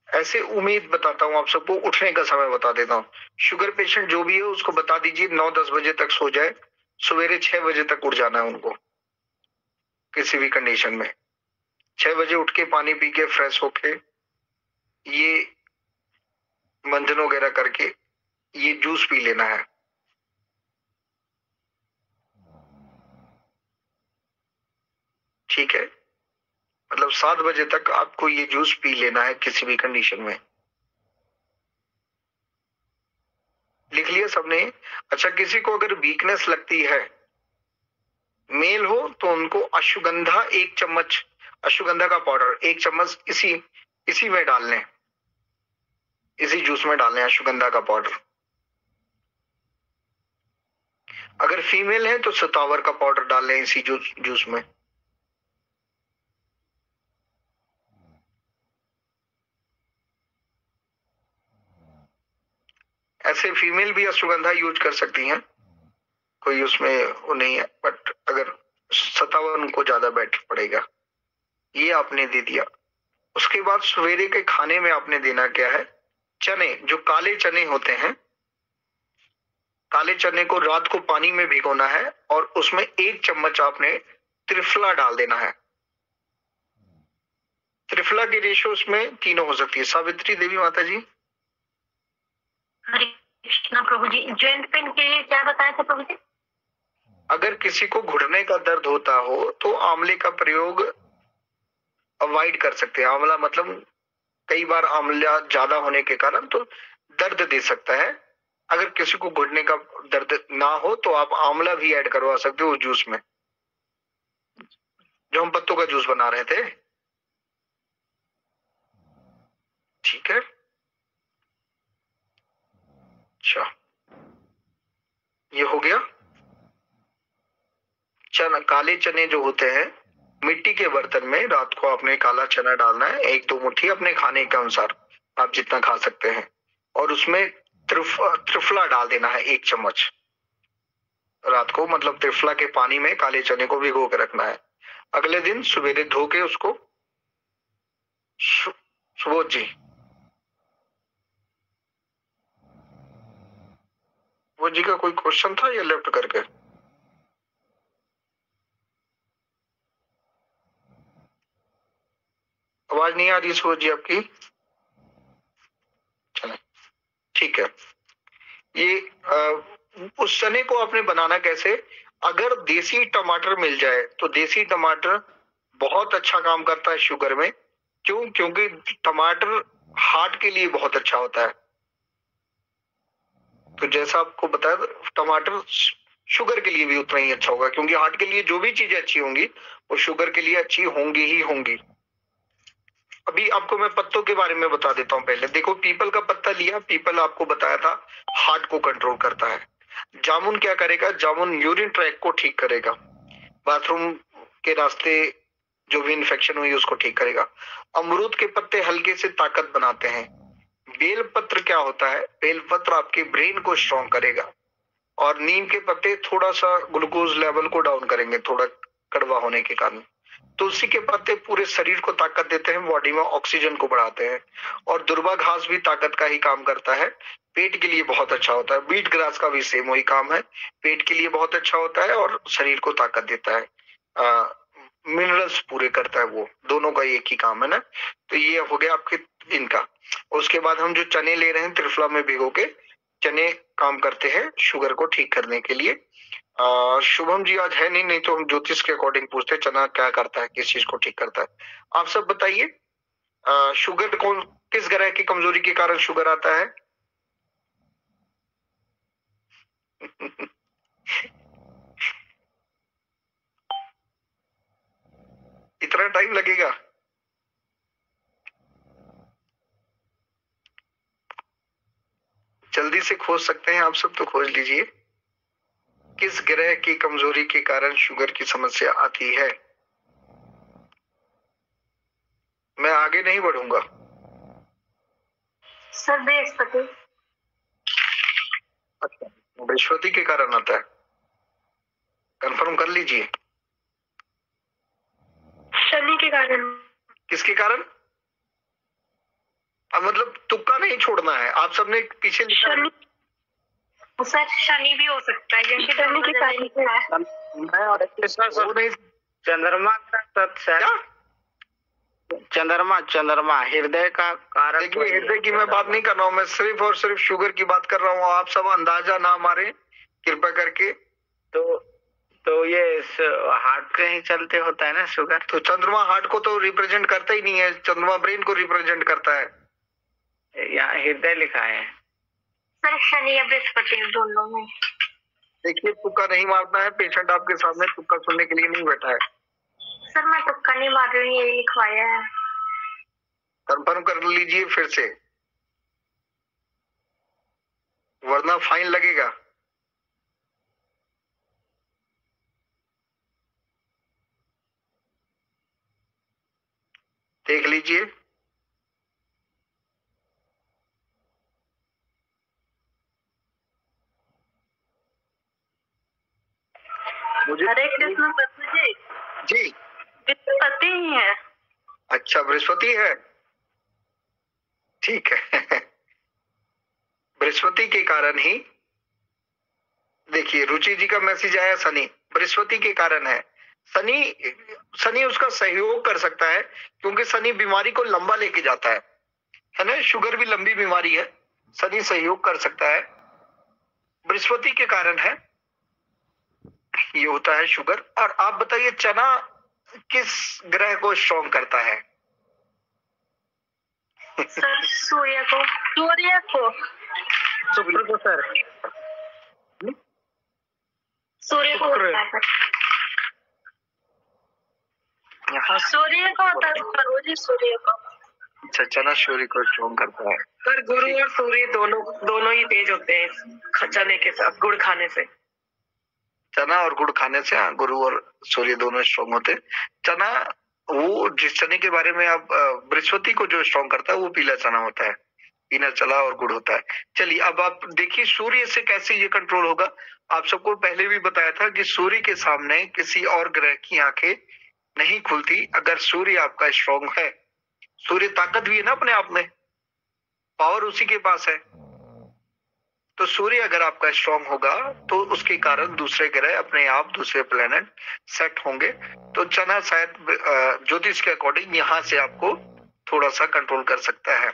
ऐसे उम्मीद बताता हूँ आप सबको, उठने का समय बता देता हूँ। शुगर पेशेंट जो भी है उसको बता दीजिए 9-10 बजे तक सो जाए, सवेरे 6 बजे तक उठ जाना है उनको, किसी भी कंडीशन में 6 बजे उठ के पानी पी के फ्रेश होके ये मंजन वगैरह करके ये जूस पी लेना है। ठीक है, मतलब 7 बजे तक आपको ये जूस पी लेना है किसी भी कंडीशन में। लिख लिया सबने? अच्छा, किसी को अगर वीकनेस लगती है, मेल हो, तो उनको अश्वगंधा 1 चम्मच, अश्वगंधा का पाउडर 1 चम्मच इसी में डाल लें, इसी जूस में डाल लें अश्वगंधा का पाउडर। अगर फीमेल है तो सतावर का पाउडर डाल लें इसी जूस में। ऐसे फीमेल भी अश्वगंधा यूज कर सकती हैं, कोई उसमें वो नहीं है, बट अगर 57 उनको ज्यादा बेटर पड़ेगा। ये आपने दे दिया। उसके बाद सवेरे के खाने में आपने देना क्या है? चने, जो काले चने होते हैं, काले चने को रात को पानी में भिगोना है और उसमें 1 चम्मच आपने त्रिफला डाल देना है। त्रिफला की रेशो उसमें तीनों हो सकती है। सावित्री देवी माता जी।
हरे कृष्णा प्रभु जी। जॉइंट पेन के लिए क्या बताया था प्रभु जी?
अगर किसी को घुटने का दर्द होता हो तो आंवले का प्रयोग अवॉइड कर सकते हैं। आंवला मतलब कई बार आंवला ज्यादा होने के कारण तो दर्द दे सकता है। अगर किसी को घुटने का दर्द ना हो तो आप आंवला भी ऐड करवा सकते हो उस जूस में, जो हम पत्तों का जूस बना रहे थे। ठीक है, अच्छा ये हो गया। चना, काले चने जो होते हैं, मिट्टी के बर्तन में रात को आपने काला चना डालना है, 1-2 मुट्ठी अपने खाने के अनुसार, आप जितना खा सकते हैं, और उसमें त्रिफला डाल देना है 1 चम्मच रात को, मतलब त्रिफला के पानी में काले चने को भिगो के रखना है। अगले दिन सवेरे धो के उसको सुबोध जी, वो जी का कोई क्वेश्चन था या लेफ्ट करके? आवाज नहीं आ रही सुबोध जी आपकी? चले ठीक है। ये उस चने को आपने बनाना कैसे? अगर देसी टमाटर मिल जाए तो देसी टमाटर बहुत अच्छा काम करता है शुगर में। क्यों? क्योंकि टमाटर हार्ट के लिए बहुत अच्छा होता है। तो जैसा आपको बताया, टमाटर शुगर के लिए भी उतना ही अच्छा होगा, क्योंकि हार्ट के लिए जो भी चीजें अच्छी होंगी वो शुगर के लिए अच्छी होंगी ही होंगी। अभी आपको मैं पत्तों के बारे में बता देता हूँ। पहले देखो, पीपल का पत्ता लिया, पीपल आपको बताया था हार्ट को कंट्रोल करता है। जामुन क्या करेगा? जामुन यूरिन ट्रैक को ठीक करेगा, बाथरूम के रास्ते जो भी इन्फेक्शन हुई उसको ठीक करेगा। अमरूद के पत्ते हल्के से ताकत बनाते हैं। बेल पत्र क्या होता है? बेल पत्र आपके ब्रेन को स्ट्रॉन्ग करेगा। और नीम के पत्ते थोड़ा सा ग्लूकोज लेवल को डाउन करेंगे, थोड़ा कड़वा होने के कारण। तुलसी के पत्ते पूरे शरीर को ताकत देते हैं, बॉडी में ऑक्सीजन को बढ़ाते हैं। और दुर्वा घास भी ताकत का ही काम करता है, पेट के लिए बहुत अच्छा होता है। बीट ग्रास का भी सेम वही काम है, पेट के लिए बहुत अच्छा होता है और शरीर को ताकत देता है, मिनरल्स पूरे करता है। वो दोनों का एक ही काम है ना। तो ये हो गया आपके इनका। उसके बाद हम जो चने ले रहे हैं त्रिफला में भिगो के, चने काम करते हैं शुगर को ठीक करने के लिए। शुभम जी आज है नहीं तो हम ज्योतिष के अकॉर्डिंग पूछते हैं, चना क्या करता है, किस चीज को ठीक करता है। आप सब बताइए, शुगर कौन, किस ग्रह की कमजोरी के कारण शुगर आता है? इतना टाइम लगेगा? जल्दी से खोज सकते हैं आप सब तो खोज लीजिए, किस ग्रह की कमजोरी के कारण शुगर की समस्या आती है। मैं आगे नहीं बढ़ूंगा।
सर बृहस्पति।
अच्छा, बृहस्पति के कारण आता है, कंफर्म कर लीजिए।
शनि के कारण।
किसके कारण? अब मतलब तुक्का नहीं छोड़ना है, आप सबने पीछे लिखा है।
सर शनि भी हो सकता है, क्योंकि
शनि के कारण
चंद्रमा का साथ
क्या?
चंद्रमा चंद्रमा हृदय का कारक।
देखिए हृदय की मैं बात नहीं कर रहा हूँ, मैं सिर्फ और सिर्फ शुगर की बात कर रहा हूँ। आप सब अंदाजा ना मारे कृपया करके।
तो ये हार्ट के ही चलते होता है ना शुगर।
तो चंद्रमा हार्ट को तो रिप्रेजेंट करता ही नहीं है, चंद्रमा ब्रेन को रिप्रेजेंट करता है।
यहाँ हृदय लिखा है
सर, शनि या बृहस्पति दोनों में।
देखिए तुक्का नहीं मारना है, पेशेंट आपके सामने तुक्का सुनने के लिए नहीं बैठा है।
सर मैं तुक्का नहीं मार रही हूँ, यही लिखवाया है।
कंफर्म कर लीजिए फिर से, वरना फाइन लगेगा। देख लीजिए।
हरे कृष्ण पत्नी जी।
जी
बृहस्पति ही है।
अच्छा बृहस्पति है, ठीक है। बृहस्पति के कारण ही, देखिए रुचि जी का मैसेज आया, शनि बृहस्पति के कारण है। शनि उसका सहयोग कर सकता है, क्योंकि शनि बीमारी को लंबा लेके जाता है ना। शुगर भी लंबी बीमारी है, शनि सहयोग कर सकता है, बृहस्पति के कारण है, ये होता है शुगर। और आप बताइए चना किस ग्रह को स्ट्रॉन्ग करता है?
सर सूर्य को।
शुक्र को सर।
सूर्य को होता है
सूर्य को होता है सर, सूर्य को।
अच्छा चना सूर्य को स्ट्रॉन्ग करता है।
सर गुरु और सूर्य दोनों ही तेज होते हैं चने के साथ गुड़ खाने से।
चना और गुड़ खाने से हाँ, गुरु और सूर्य दोनों स्ट्रॉन्ग होते हैं। चना, वो जिस चने के बारे में आप, बृहस्पति को जो स्ट्रॉन्ग करता है वो पीला चना होता है, पीला चना और गुड़ होता है। चलिए अब आप देखिए सूर्य से कैसे ये कंट्रोल होगा। आप सबको पहले भी बताया था कि सूर्य के सामने किसी और ग्रह की आंखें नहीं खुलती। अगर सूर्य आपका स्ट्रॉन्ग है, सूर्य ताकत भी है ना अपने आप में, पावर उसी के पास है, तो सूर्य अगर आपका स्ट्रॉन्ग होगा तो उसके कारण दूसरे ग्रह अपने आप, दूसरे प्लेनेट सेट होंगे। तो चना शायद ज्योतिष के अकॉर्डिंग यहाँ से आपको थोड़ा सा कंट्रोल कर सकता है।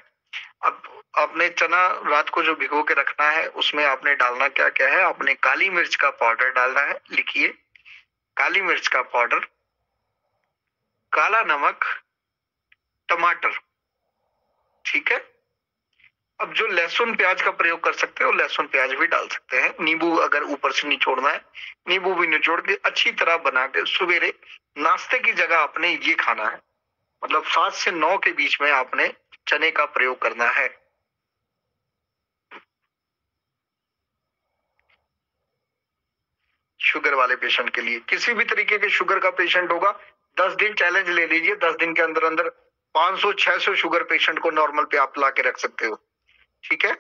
अब आपने चना रात को जो भिगो के रखना है, उसमें आपने डालना क्या क्या है। आपने काली मिर्च का पाउडर डालना है, लिखिए काली मिर्च का पाउडर, काला नमक, टमाटर, ठीक है। अब जो लहसुन प्याज का प्रयोग कर सकते हो, लहसुन प्याज भी डाल सकते हैं। नींबू अगर ऊपर से निचोड़ना है, नींबू भी निचोड़ के अच्छी तरह बना के सवेरे नाश्ते की जगह आपने ये खाना है। मतलब 7 से 9 के बीच में आपने चने का प्रयोग करना है। शुगर वाले पेशेंट के लिए, किसी भी तरीके के शुगर का पेशेंट होगा, 10 दिन चैलेंज ले लीजिए। 10 दिन के अंदर अंदर 500-600 शुगर पेशेंट को नॉर्मल पे आप ला के रख सकते हो, ठीक है।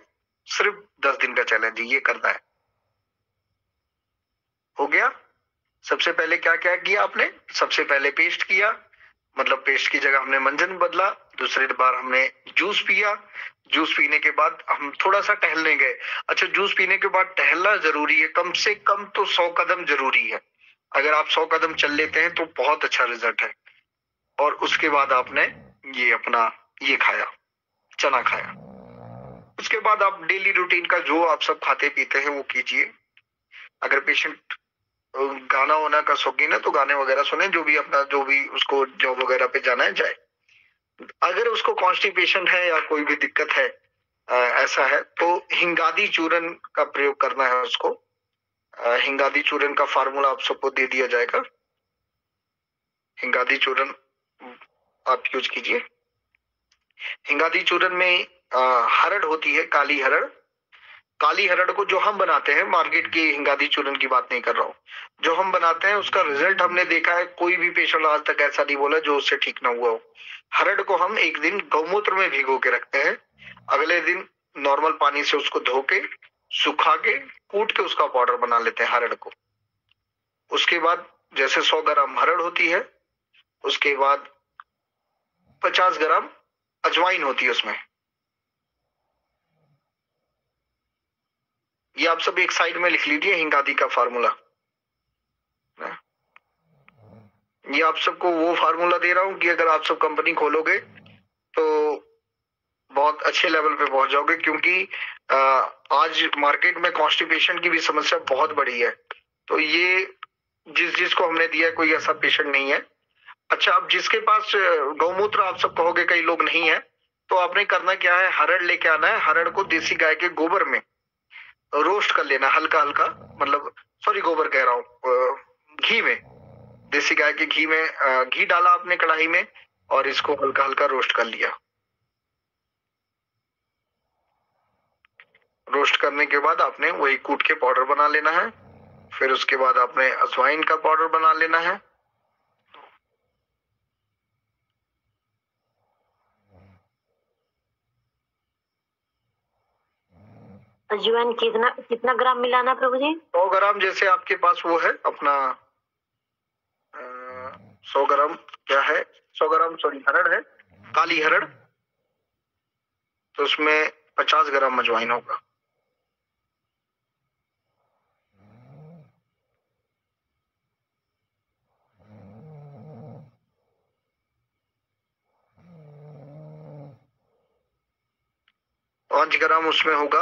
सिर्फ 10 दिन का चैलेंज ये करना है। हो गया। सबसे पहले क्या क्या किया आपने? सबसे पहले पेस्ट किया, मतलब पेस्ट की जगह हमने मंजन बदला। दूसरी बार हमने जूस पिया। जूस पीने के बाद हम थोड़ा सा टहलने गए। अच्छा, जूस पीने के बाद टहलना जरूरी है, कम से कम तो 100 कदम जरूरी है। अगर आप 100 कदम चल लेते हैं तो बहुत अच्छा रिजल्ट है। और उसके बाद आपने ये अपना ये खाया, चना खाया। उसके बाद आप डेली रूटीन का जो आप सब खाते पीते हैं वो कीजिए। अगर पेशेंट गाना वाना का शौकीन है तो गाने वगैरह सुने, जो भी अपना, जो भी उसको जॉब वगैरह पे जाना है जाए। अगर उसको कॉन्स्टिपेशन है या कोई भी दिक्कत है, ऐसा है, तो हिंगादी चूरन का प्रयोग करना है उसको। हिंगादी चूरन का फार्मूला आप सबको दे दिया जाएगा। हिंगादी चूरन आप यूज कीजिए। हिंगादी चूरन में हरड़ होती है, काली हरड़। काली हरड़ को जो हम बनाते हैं, मार्केट की हिंगादी चूरन की बात नहीं कर रहा हूँ, जो हम बनाते हैं उसका रिजल्ट हमने देखा है। कोई भी पेशेंट आज तक ऐसा नहीं बोला जो उससे ठीक ना हुआ हो। हरड़ को हम एक दिन गौमूत्र में भिगो के रखते हैं, अगले दिन नॉर्मल पानी से उसको धो के, सुखा के, कूट के उसका पाउडर बना लेते हैं हरड़ को। उसके बाद जैसे 100 ग्राम हरड़ होती है, उसके बाद 50 ग्राम अजवाइन होती है उसमें। ये आप सब एक साइड में लिख लीजिए, हिंगादी का फार्मूला। ये आप सबको वो फार्मूला दे रहा हूँ कि अगर आप सब कंपनी खोलोगे तो बहुत अच्छे लेवल पे पहुंच जाओगे, क्योंकि आज मार्केट में कॉन्स्टिपेशन की भी समस्या बहुत बड़ी है। तो ये जिसको हमने दिया है कोई ऐसा पेशेंट नहीं है। अच्छा, अब जिसके पास गौमूत्र आप सब कहोगे कई लोग नहीं है, तो आपने करना क्या है, हरड़ लेके आना है। हरड़ को देसी गाय के गोबर में रोस्ट कर लेना हल्का हल्का, मतलब सॉरी गोबर कह रहा हूँ, घी में, देसी गाय के घी में घी डाला आपने कढ़ाई में और इसको हल्का हल्का रोस्ट कर लिया। रोस्ट करने के बाद आपने वही कूट के पाउडर बना लेना है। फिर उसके बाद आपने अजवाइन का पाउडर बना लेना है।
अजवाइन कितना कितना ग्राम मिलाना प्रभु जी?
100 ग्राम, जैसे आपके पास वो है अपना 100 ग्राम क्या है, 100 ग्राम सॉरी हरड़ है, काली हरड़, तो उसमें 50 ग्राम अजवाइन होगा। पांच ग्राम उसमें होगा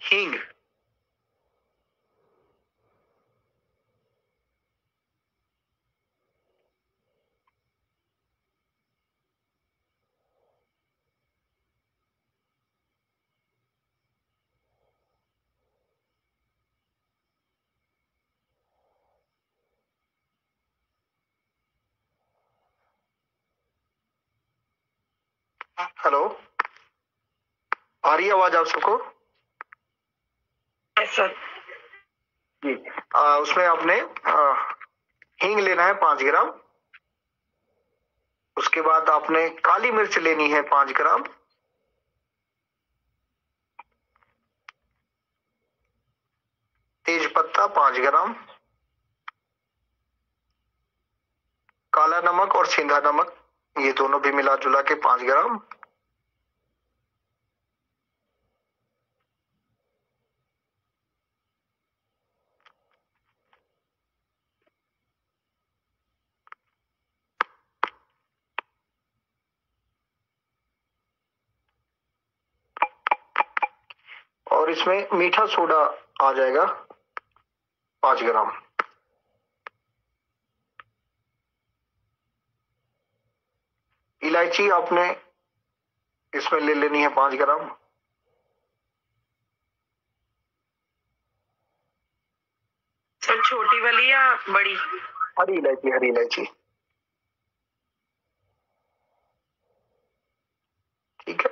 हींग, हेलो आ रही है आवाज आप सबको?
सर
जी, उसमें आपने हींग लेना है 5 ग्राम। उसके बाद आपने काली मिर्च लेनी है 5 ग्राम। तेज पत्ता 5 ग्राम। काला नमक और सेंधा नमक ये दोनों भी मिला जुला के 5 ग्राम। और इसमें मीठा सोडा आ जाएगा 5 ग्राम। इलायची आपने इसमें ले लेनी है 5 ग्राम।
सर छोटी वाली या बड़ी?
हरी इलायची, हरी इलायची, ठीक है।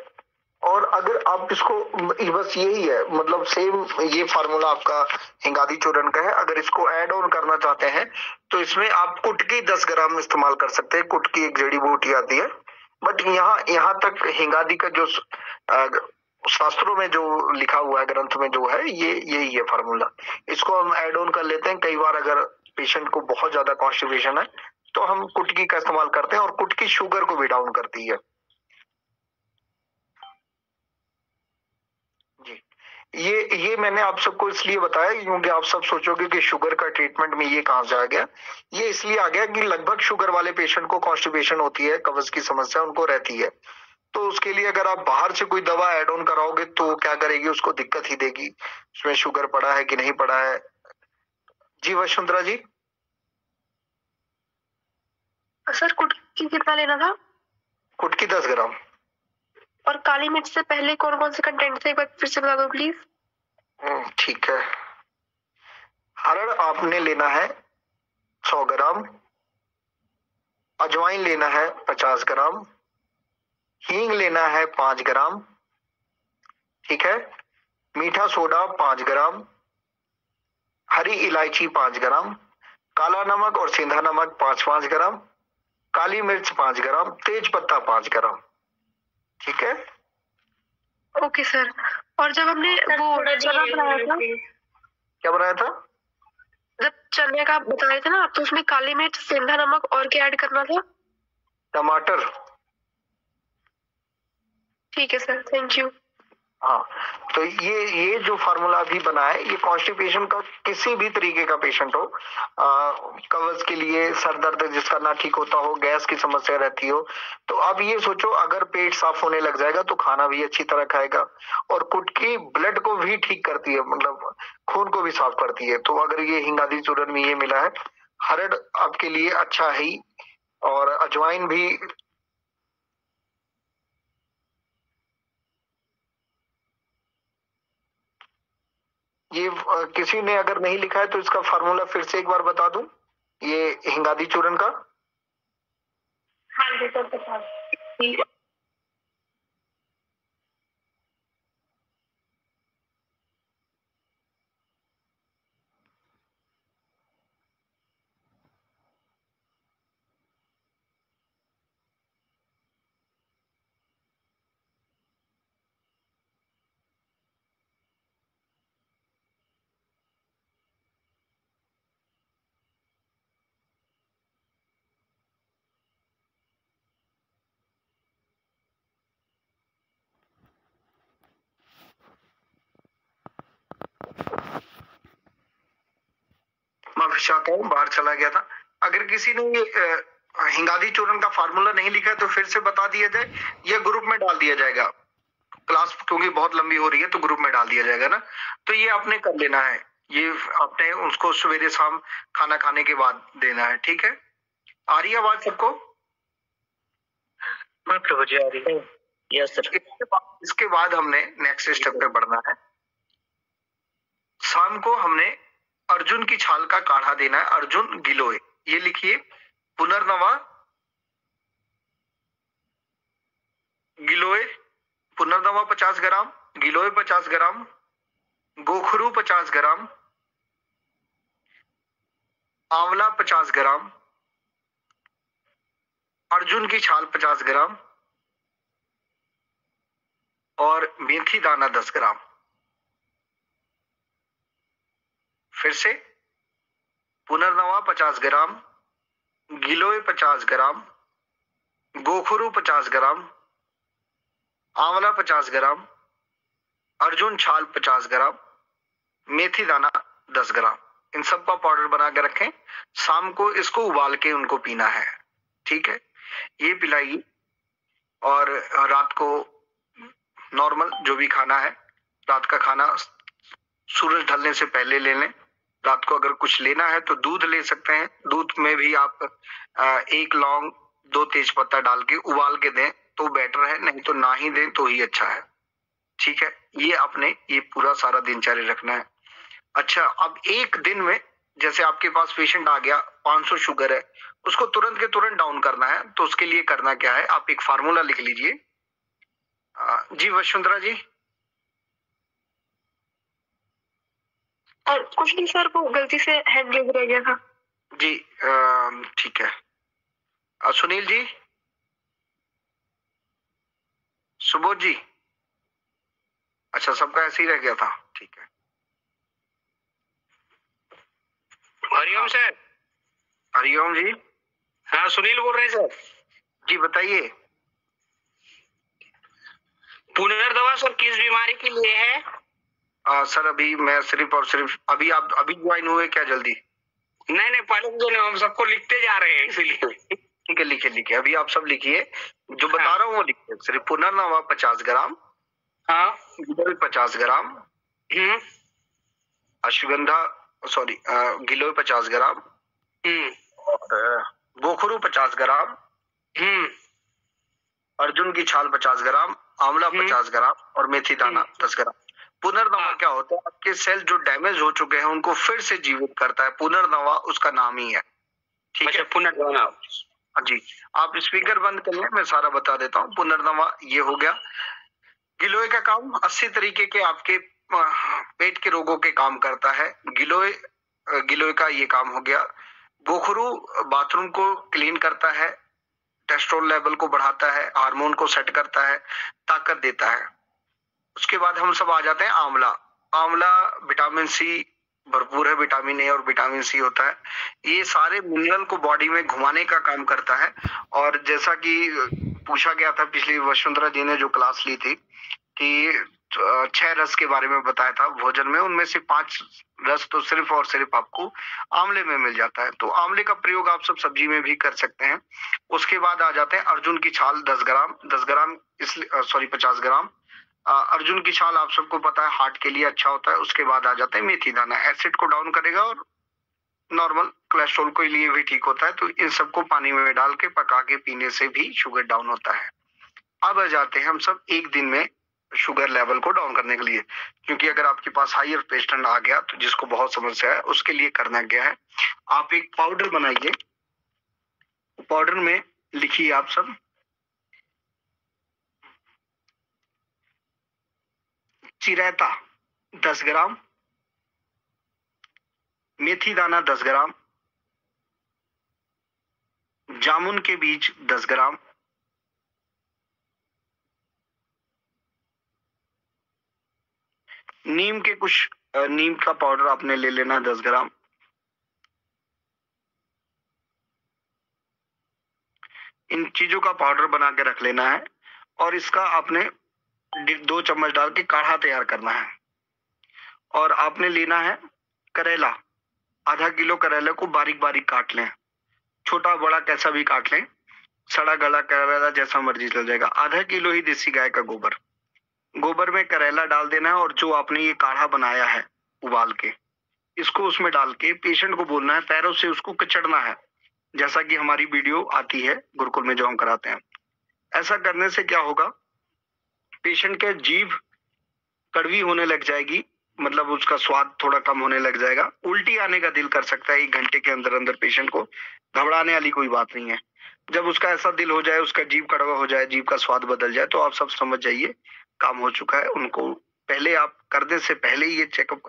और अगर आप इसको, बस यही है, मतलब सेम ये फार्मूला आपका हिंगादी चूर्ण का है। अगर इसको ऐड ऑन करना चाहते हैं तो इसमें आप कुटकी 10 ग्राम इस्तेमाल कर सकते हैं। कुटकी एक जड़ी बूटी आती है, बट यहाँ तक हिंगादी का जो शास्त्रों में जो लिखा हुआ है, ग्रंथ में जो है, ये यही है फार्मूला। इसको हम ऐड ऑन कर लेते हैं। कई बार अगर पेशेंट को बहुत ज्यादा कॉन्स्टिपेशन है तो हम कुटकी का इस्तेमाल करते हैं, और कुटकी शुगर को भी डाउन करती है। जी, ये मैंने आप सबको इसलिए बताया क्योंकि आप सब सोचोगे कि शुगर का ट्रीटमेंट में ये कहां से आ गया। ये इसलिए आ गया कि लगभग शुगर वाले पेशेंट को कॉन्स्टिपेशन होती है, कब्ज की समस्या उनको रहती है। तो उसके लिए अगर आप बाहर से कोई दवा ऐड ऑन कराओगे तो क्या करेगी, उसको दिक्कत ही देगी। उसमें शुगर पड़ा है कि नहीं पड़ा है। जी वसुंधरा जी।
सर कुटकी कितना लेना था?
कुटकी 10 ग्राम।
और काली मिर्च से पहले कौन कौन से कंटेंट थे, एक बार फिर से बता दो प्लीज।
ठीक है। हरड़ आपने लेना है 100 ग्राम। अजवाइन लेना है 50 ग्राम। हींग लेना है 5 ग्राम, ठीक है। मीठा सोडा 5 ग्राम। हरी इलायची 5 ग्राम। काला नमक और सेंधा नमक 5-5 ग्राम। काली मिर्च 5 ग्राम। तेज पत्ता 5 ग्राम, ठीक है।
Okay sir. और जब हमने वो चना बनाया था,
क्या बनाया था?
जब चने का बताया था ना, तो उसमें काली मिर्च, सेंधा नमक और क्या ऐड करना था?
टमाटर।
ठीक है सर, थैंक यू।
हाँ, तो ये जो फार्मूला अभी बना है, ये कॉन्स्टिपेशन का किसी भी तरीके का पेशेंट हो, कब्ज के लिए, सर दर्द जिसका ना ठीक होता हो, गैस की समस्या रहती हो, तो अब ये सोचो अगर पेट साफ होने लग जाएगा तो खाना भी अच्छी तरह खाएगा, और कुटकी ब्लड को भी ठीक करती है, मतलब खून को भी साफ करती है। तो अगर ये हिंगादी चूर्ण में ये मिला है, हरड़ आपके लिए अच्छा है ही, और अजवाइन भी। ये किसी ने अगर नहीं लिखा है तो इसका फार्मूला फिर से एक बार बता दूं, ये हिंगादी चूर्ण का।
हाँ जी सर बता।
माफी चाहता हूँ, बाहर चला गया था। अगर किसी ने ये हिंगादी चूर्ण का फार्मूला नहीं लिखा है तो फिर से बता दिया जाए, या ग्रुप में डाल दिया जाएगा। क्लास क्योंकि बहुत लंबी हो रही है तो ग्रुप में डाल दिया जाएगा ना। तो ये आपने कर लेना है, ये आपने उसको सवेरे शाम खाना खाने के बाद देना है, ठीक है। आ रही है आवाज सबको?
हाँ प्रभु जी आ रही है। Yes sir.
इसके बाद हमने नेक्स्ट स्टेप पे बढ़ना है। शाम को हमने अर्जुन की छाल का काढ़ा देना है, अर्जुन गिलोय, ये लिखिए। पुनर्नवा गिलोय, पुनर्नवा 50 ग्राम, गिलोय 50 ग्राम, गोखरू 50 ग्राम, आंवला 50 ग्राम, अर्जुन की छाल 50 ग्राम और मेथी दाना 10 ग्राम। फिर से, पुनर्नवा 50 ग्राम, गिलोय 50 ग्राम, गोखरू 50 ग्राम, आंवला 50 ग्राम, अर्जुन छाल 50 ग्राम, मेथी दाना 10 ग्राम। इन सब का पाउडर बना के रखें। शाम को इसको उबाल के उनको पीना है, ठीक है। ये पिलाइए, और रात को नॉर्मल जो भी खाना है, रात का खाना सूरज ढलने से पहले ले लें। रात को अगर कुछ लेना है तो दूध ले सकते हैं, दूध में भी आप 1 लौंग 2 तेज पत्ता डाल के उबाल के दें तो बेटर है, नहीं तो ना ही दें तो ही अच्छा है, ठीक है। ये आपने ये पूरा सारा दिनचर्या रखना है। अच्छा, अब एक दिन में जैसे आपके पास पेशेंट आ गया 500 शुगर है, उसको तुरंत के तुरंत डाउन करना है, तो उसके लिए करना क्या है, आप एक फार्मूला लिख लीजिए। जी वसुंधरा जी।
और कुछ नहीं सर, वो गलती से हेड ब्रेक रह गया था
जी। ठीक है। सुनील जी, सुबोध जी। अच्छा, सबका ऐसे ही रह गया था, ठीक है।
हरिओम सर।
हरिओम जी।
हाँ सुनील बोल रहे हैं सर।
जी बताइए।
पुनर्दवा सर किस बीमारी के लिए है?
सर अभी मैं सिर्फ और सिर्फ अभी आप अभी ज्वाइन हुए क्या जल्दी?
नहीं पहले जो हम सबको लिखते जा रहे हैं इसीलिए।
ठीक है, लिखिए अभी आप सब लिखिए, जो बता रहा हूँ वो लिखिए। सिर्फ पुनर्नवा 50 ग्राम,
हाँ
50 ग्राम, अश्वगंधा सॉरी गिलोय 50 ग्राम, गोखरू 50 ग्राम, अर्जुन की छाल 50 ग्राम, आंवला 50 ग्राम और मेथी दाना 10 ग्राम। पुनर्नवा क्या होता है, आपके सेल जो डैमेज हो चुके हैं उनको फिर से जीवित करता है। पुनर्नवा उसका नाम ही है, ठीक है।
पुनर्नवा
जी, आप स्पीकर बंद कर लें, मैं सारा बता देता हूँ। पुनर्नवा ये हो गया। गिलोय का काम 80 तरीके के आपके पेट के रोगों के काम करता है। गिलोय का ये काम हो गया। गोखरू बाथरूम को क्लीन करता है, टेस्टोस्टेरोन लेवल को बढ़ाता है, हार्मोन को सेट करता है, ताकत देता है। उसके बाद हम सब आ जाते हैं आंवला। आंवला विटामिन सी भरपूर है, विटामिन ए और विटामिन सी होता है। ये सारे मिनरल को बॉडी में घुमाने का काम करता है। और जैसा कि पूछा गया था पिछली वसुंधरा जी ने जो क्लास ली थी कि 6 रस के बारे में बताया था भोजन में, उनमें से 5 रस तो सिर्फ और सिर्फ आपको आंवले में मिल जाता है। तो आंवले का प्रयोग आप सब सब्जी में भी कर सकते हैं। उसके बाद आ जाते हैं अर्जुन की छाल 10 ग्राम इसलिए 50 ग्राम। अर्जुन की छाल आप सबको पता है हार्ट के लिए अच्छा होता है। उसके बाद आ जाते हैं मेथी दाना, एसिड को डाउन करेगा और नॉर्मल कोलेस्ट्रॉल के लिए भी ठीक होता है। तो इन सबको पानी में डाल के पका के पीने से भी शुगर डाउन होता है। अब आ जाते हैं हम सब एक दिन में शुगर लेवल को डाउन करने के लिए, क्योंकि अगर आपके पास हायर पेशेंट आ गया तो जिसको बहुत समस्या है उसके लिए करना क्या है, आप एक पाउडर बनाइए। पाउडर में लिखिए आप सब चिरैता 10 ग्राम, मेथी दाना 10 ग्राम, जामुन के बीज 10 ग्राम, नीम का पाउडर आपने ले लेना 10 ग्राम, इन चीजों का पाउडर बना के रख लेना है। और इसका आपने 2 चम्मच डाल के काढ़ा तैयार करना है। और आपने लेना है करेला, आधा किलो करेले को बारीक बारीक काट लें, छोटा बड़ा कैसा भी काट लें, सड़ा गला करेला जैसा मर्जी चल जाएगा। आधा किलो ही देसी गाय का गोबर में करेला डाल देना है। और जो आपने ये काढ़ा बनाया है उबाल के, इसको उसमें डाल के पेशेंट को बोलना है पैरों से उसको कचड़ना है, जैसा कि हमारी वीडियो आती है गुरुकुल में जो हम कराते हैं। ऐसा करने से क्या होगा, पेशेंट के जीभ कड़वी होने लग जाएगी, मतलब उसका स्वाद थोड़ा कम होने लग जाएगा। उल्टी आने का दिल कर सकता है 1 घंटे के अंदर अंदर पेशेंट को। घबराने वाली कोई बात नहीं है। जब उसका ऐसा दिल हो जाए, उसका जीभ कड़वा हो जाए, जीभ का स्वाद बदल जाए, तो आप सब समझ जाइए काम हो चुका है। उनको पहले आप करने से पहले ये चेकअप,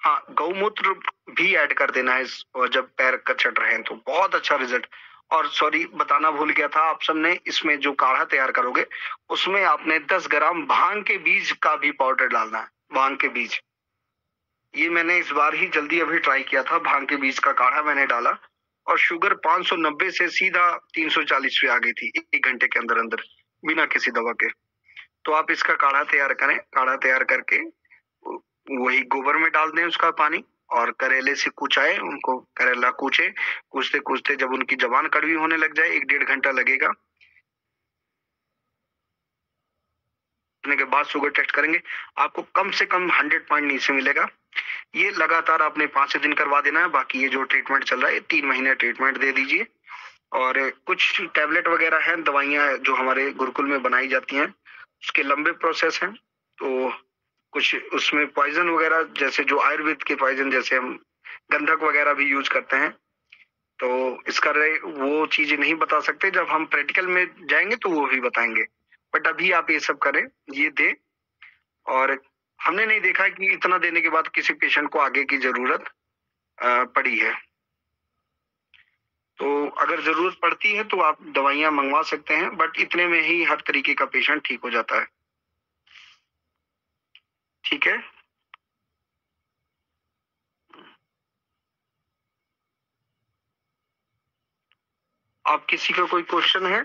हाँ गौमूत्र भी ऐड कर देना है इस, और जब पैर कचड़ रहे हैं तो बहुत अच्छा रिजल्ट। और सॉरी बताना भूल गया था, आप सबने इसमें जो काढ़ा तैयार करोगे उसमें आपने 10 ग्राम भांग के बीज का भी पाउडर डालना है। भांग के बीज, ये मैंने इस बार ही जल्दी अभी ट्राई किया था, भांग के बीज का काढ़ा मैंने डाला और शुगर 590 से सीधा 340 पे आ गई थी 1 घंटे के अंदर अंदर, बिना किसी दवा के। तो आप इसका काढ़ा तैयार करें। काढ़ा तैयार करके वही गोबर में डाल दें उसका पानी, और करेले से कुचाए उनको, करेला कूचते कूचते जब उनकी जबान कड़वी होने लग जाए, 1-1.5 घंटा लगेगा। के बाद शुगर टेस्ट करेंगे, आपको कम से कम 100 पॉइंट नीचे मिलेगा। ये लगातार आपने 5 दिन करवा देना है। बाकी ये जो ट्रीटमेंट चल रहा है 3 महीने ट्रीटमेंट दे दीजिए। और कुछ टैबलेट वगैरह हैं, दवाइयां जो हमारे गुरुकुल में बनाई जाती हैं, उसके लंबे प्रोसेस हैं। तो कुछ उसमें पॉइजन वगैरह, जैसे जो आयुर्वेद के पॉइजन, जैसे हम गंधक वगैरह भी यूज करते हैं, तो इसका वो चीजें नहीं बता सकते। जब हम प्रैक्टिकल में जाएंगे तो वो भी बताएंगे। बट अभी आप ये सब करें, ये दे। और हमने नहीं देखा कि इतना देने के बाद किसी पेशेंट को आगे की जरूरत पड़ी है। तो अगर जरूरत पड़ती है तो आप दवाइयां मंगवा सकते हैं, बट इतने में ही हर तरीके का पेशेंट ठीक हो जाता है। ठीक है, आप किसी का कोई क्वेश्चन है?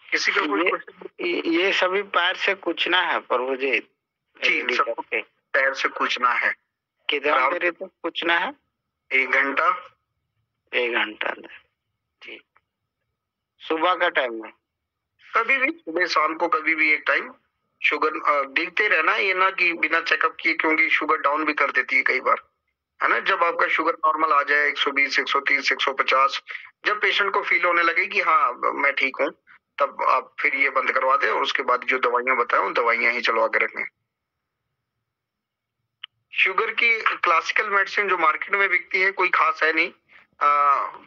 किसी का कोई क्वेश्चन?
ये सभी पैर से कूचना है प्रभु जी?
जी, सबको पैर से कूचना है।
कितना देर तक कूचना है?
1 घंटा।
1 घंटा जी। सुबह का टाइम में?
कभी भी, सुबह शाम को कभी भी एक टाइम। शुगर देखते रहना, ये ना कि बिना चेकअप किए, क्योंकि शुगर डाउन भी कर देती है कई बार, है ना। जब आपका शुगर नॉर्मल आ जाए 120, 130, 150, जब पेशेंट को फील होने लगे कि हाँ मैं ठीक हूँ, तब आप फिर ये बंद करवा दें और उसके बाद जो दवाइयां बताएं उन दवाइयां ही चलवा के रखें। शुगर की क्लासिकल मेडिसिन जो मार्केट में बिकती है कोई खास है नहीं,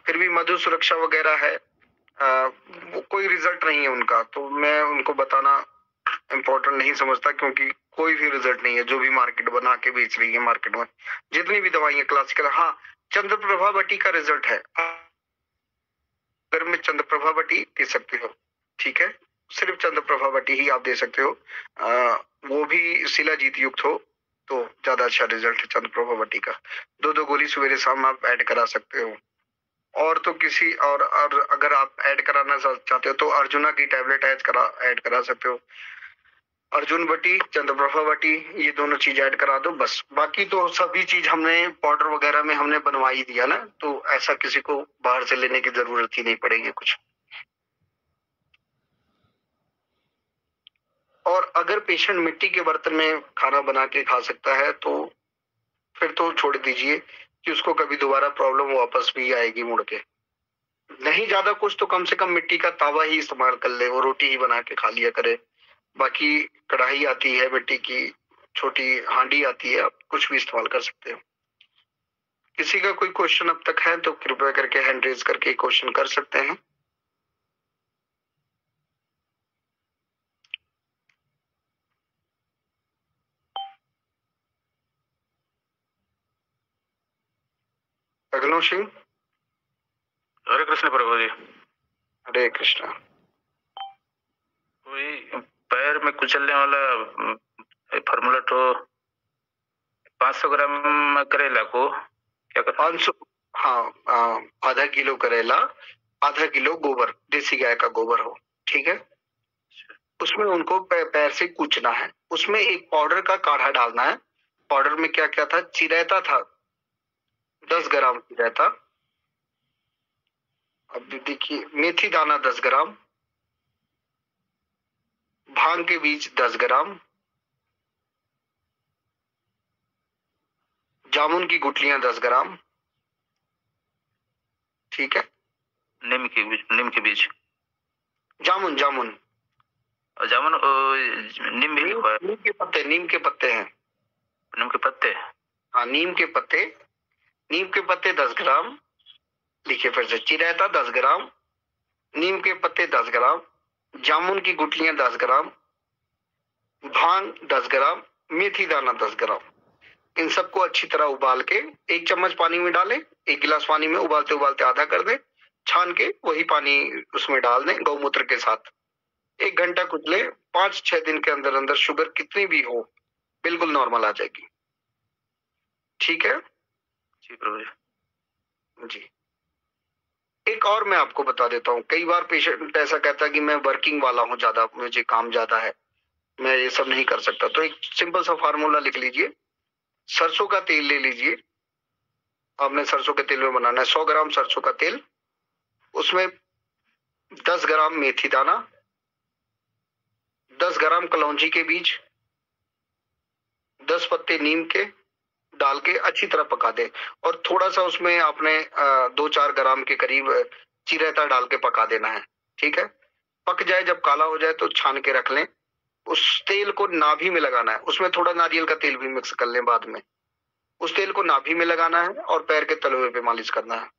फिर भी मधु सुरक्षा वगैरह है, वो कोई रिजल्ट नहीं है उनका, तो मैं उनको बताना इम्पोर्टेंट नहीं समझता, क्योंकि कोई भी रिजल्ट नहीं है। जो भी मार्केट बना के बेच रही है मार्केट में जितनी भी दवाइयां क्लासिकल, हाँ चंद्रप्रभा बटी का रिजल्ट है, अगर में चंद्रप्रभा बटी दे सकते हो, ठीक है, सिर्फ चंद्रप्रभा बटी ही आप दे सकते हो, वो भी शिलाजीत युक्त हो तो ज्यादा अच्छा रिजल्ट है चंद्रप्रभा बटी का। 2-2 गोली सवेरे शाम आप ऐड करा सकते हो। और तो किसी और अगर आप ऐड कराना चाहते हो तो अर्जुना की टैबलेट ऐड करा सकते हो। अर्जुन बटी, चंद्रप्रभा बटी, ये दोनों चीज ऐड करा दो बस। बाकी तो सभी चीज हमने पाउडर वगैरह में हमने बनवा ही दिया ना, तो ऐसा किसी को बाहर से लेने की जरूरत ही नहीं पड़ेगी कुछ। और अगर पेशेंट मिट्टी के बर्तन में खाना बना के खा सकता है तो फिर तो छोड़ दीजिए कि उसको कभी दोबारा प्रॉब्लम वापस भी आएगी मुड़ के। नहीं ज्यादा कुछ तो कम से कम मिट्टी का तावा ही इस्तेमाल कर ले, वो रोटी ही बना के खा लिया करे। बाकी कढ़ाई आती है मिट्टी की, छोटी हांडी आती है, आप कुछ भी इस्तेमाल कर सकते हो। किसी का कोई क्वेश्चन अब तक है तो कृपया करके हैंड रेज करके क्वेश्चन कर सकते हैं। अगलो सिंह।
हरे कृष्ण प्रभु जी।
हरे कृष्ण।
वही पैर में कुचलने वाला फार्मूला तो 500 ग्राम करेला को क्या करना?
500, हाँ, आधा किलो करेला, आधा किलो गोबर, देसी गाय का गोबर हो, ठीक है। उसमें उनको पैर से कूचना है। उसमें एक पाउडर का काढ़ा डालना है। पाउडर में क्या क्या था? चिरैता था 10 ग्राम चिरैता। अब देखिए, मेथी दाना 10 ग्राम, भांग के बीज 10 ग्राम, जामुन की गुठलियां 10 ग्राम, ठीक है।
नीम के बीज,
जामुन जामुन
जामुन, नीम भी लिखा है।
नीम के पत्ते हैं।
नीम के पत्ते,
हाँ, नीम के पत्ते 10 ग्राम लिखिए फिर से। चिरैता 10 ग्राम, नीम के पत्ते 10 ग्राम, जामुन की गुठलियां 10 ग्राम, भांग 10 ग्राम, मेथी दाना 10 ग्राम। इन सबको अच्छी तरह उबाल के 1 चम्मच पानी में डालें। 1 गिलास पानी में उबालते उबालते आधा कर दें, छान के वही पानी उसमें डाल दें गौमूत्र के साथ। 1 घंटा कुचले। 5-6 दिन के अंदर अंदर शुगर कितनी भी हो बिल्कुल नॉर्मल आ जाएगी, ठीक है
जी प्रभु
जी। एक और मैं आपको बता देता हूँ, कई बार पेशेंट ऐसा कहता है कि मैं वर्किंग वाला हूँ, ज्यादा मुझे काम ज्यादा है, मैं ये सब नहीं कर सकता। तो एक सिंपल सा फार्मूला लिख लीजिए। सरसों का तेल ले लीजिए। आपने सरसों के तेल में बनाना है। 100 ग्राम सरसों का तेल, उसमें 10 ग्राम मेथी दाना, 10 ग्राम कलौंजी के बीज, 10 पत्ते नीम के डाल के अच्छी तरह पका दे। और थोड़ा सा उसमें आपने 2-4 ग्राम के करीब चिरैता डाल के पका देना है, ठीक है। पक जाए, जब काला हो जाए तो छान के रख लें। उस तेल को नाभि में लगाना है। उसमें थोड़ा नारियल का तेल भी मिक्स कर लें बाद में। उस तेल को नाभि में लगाना है और पैर के तलवे पे मालिश करना है।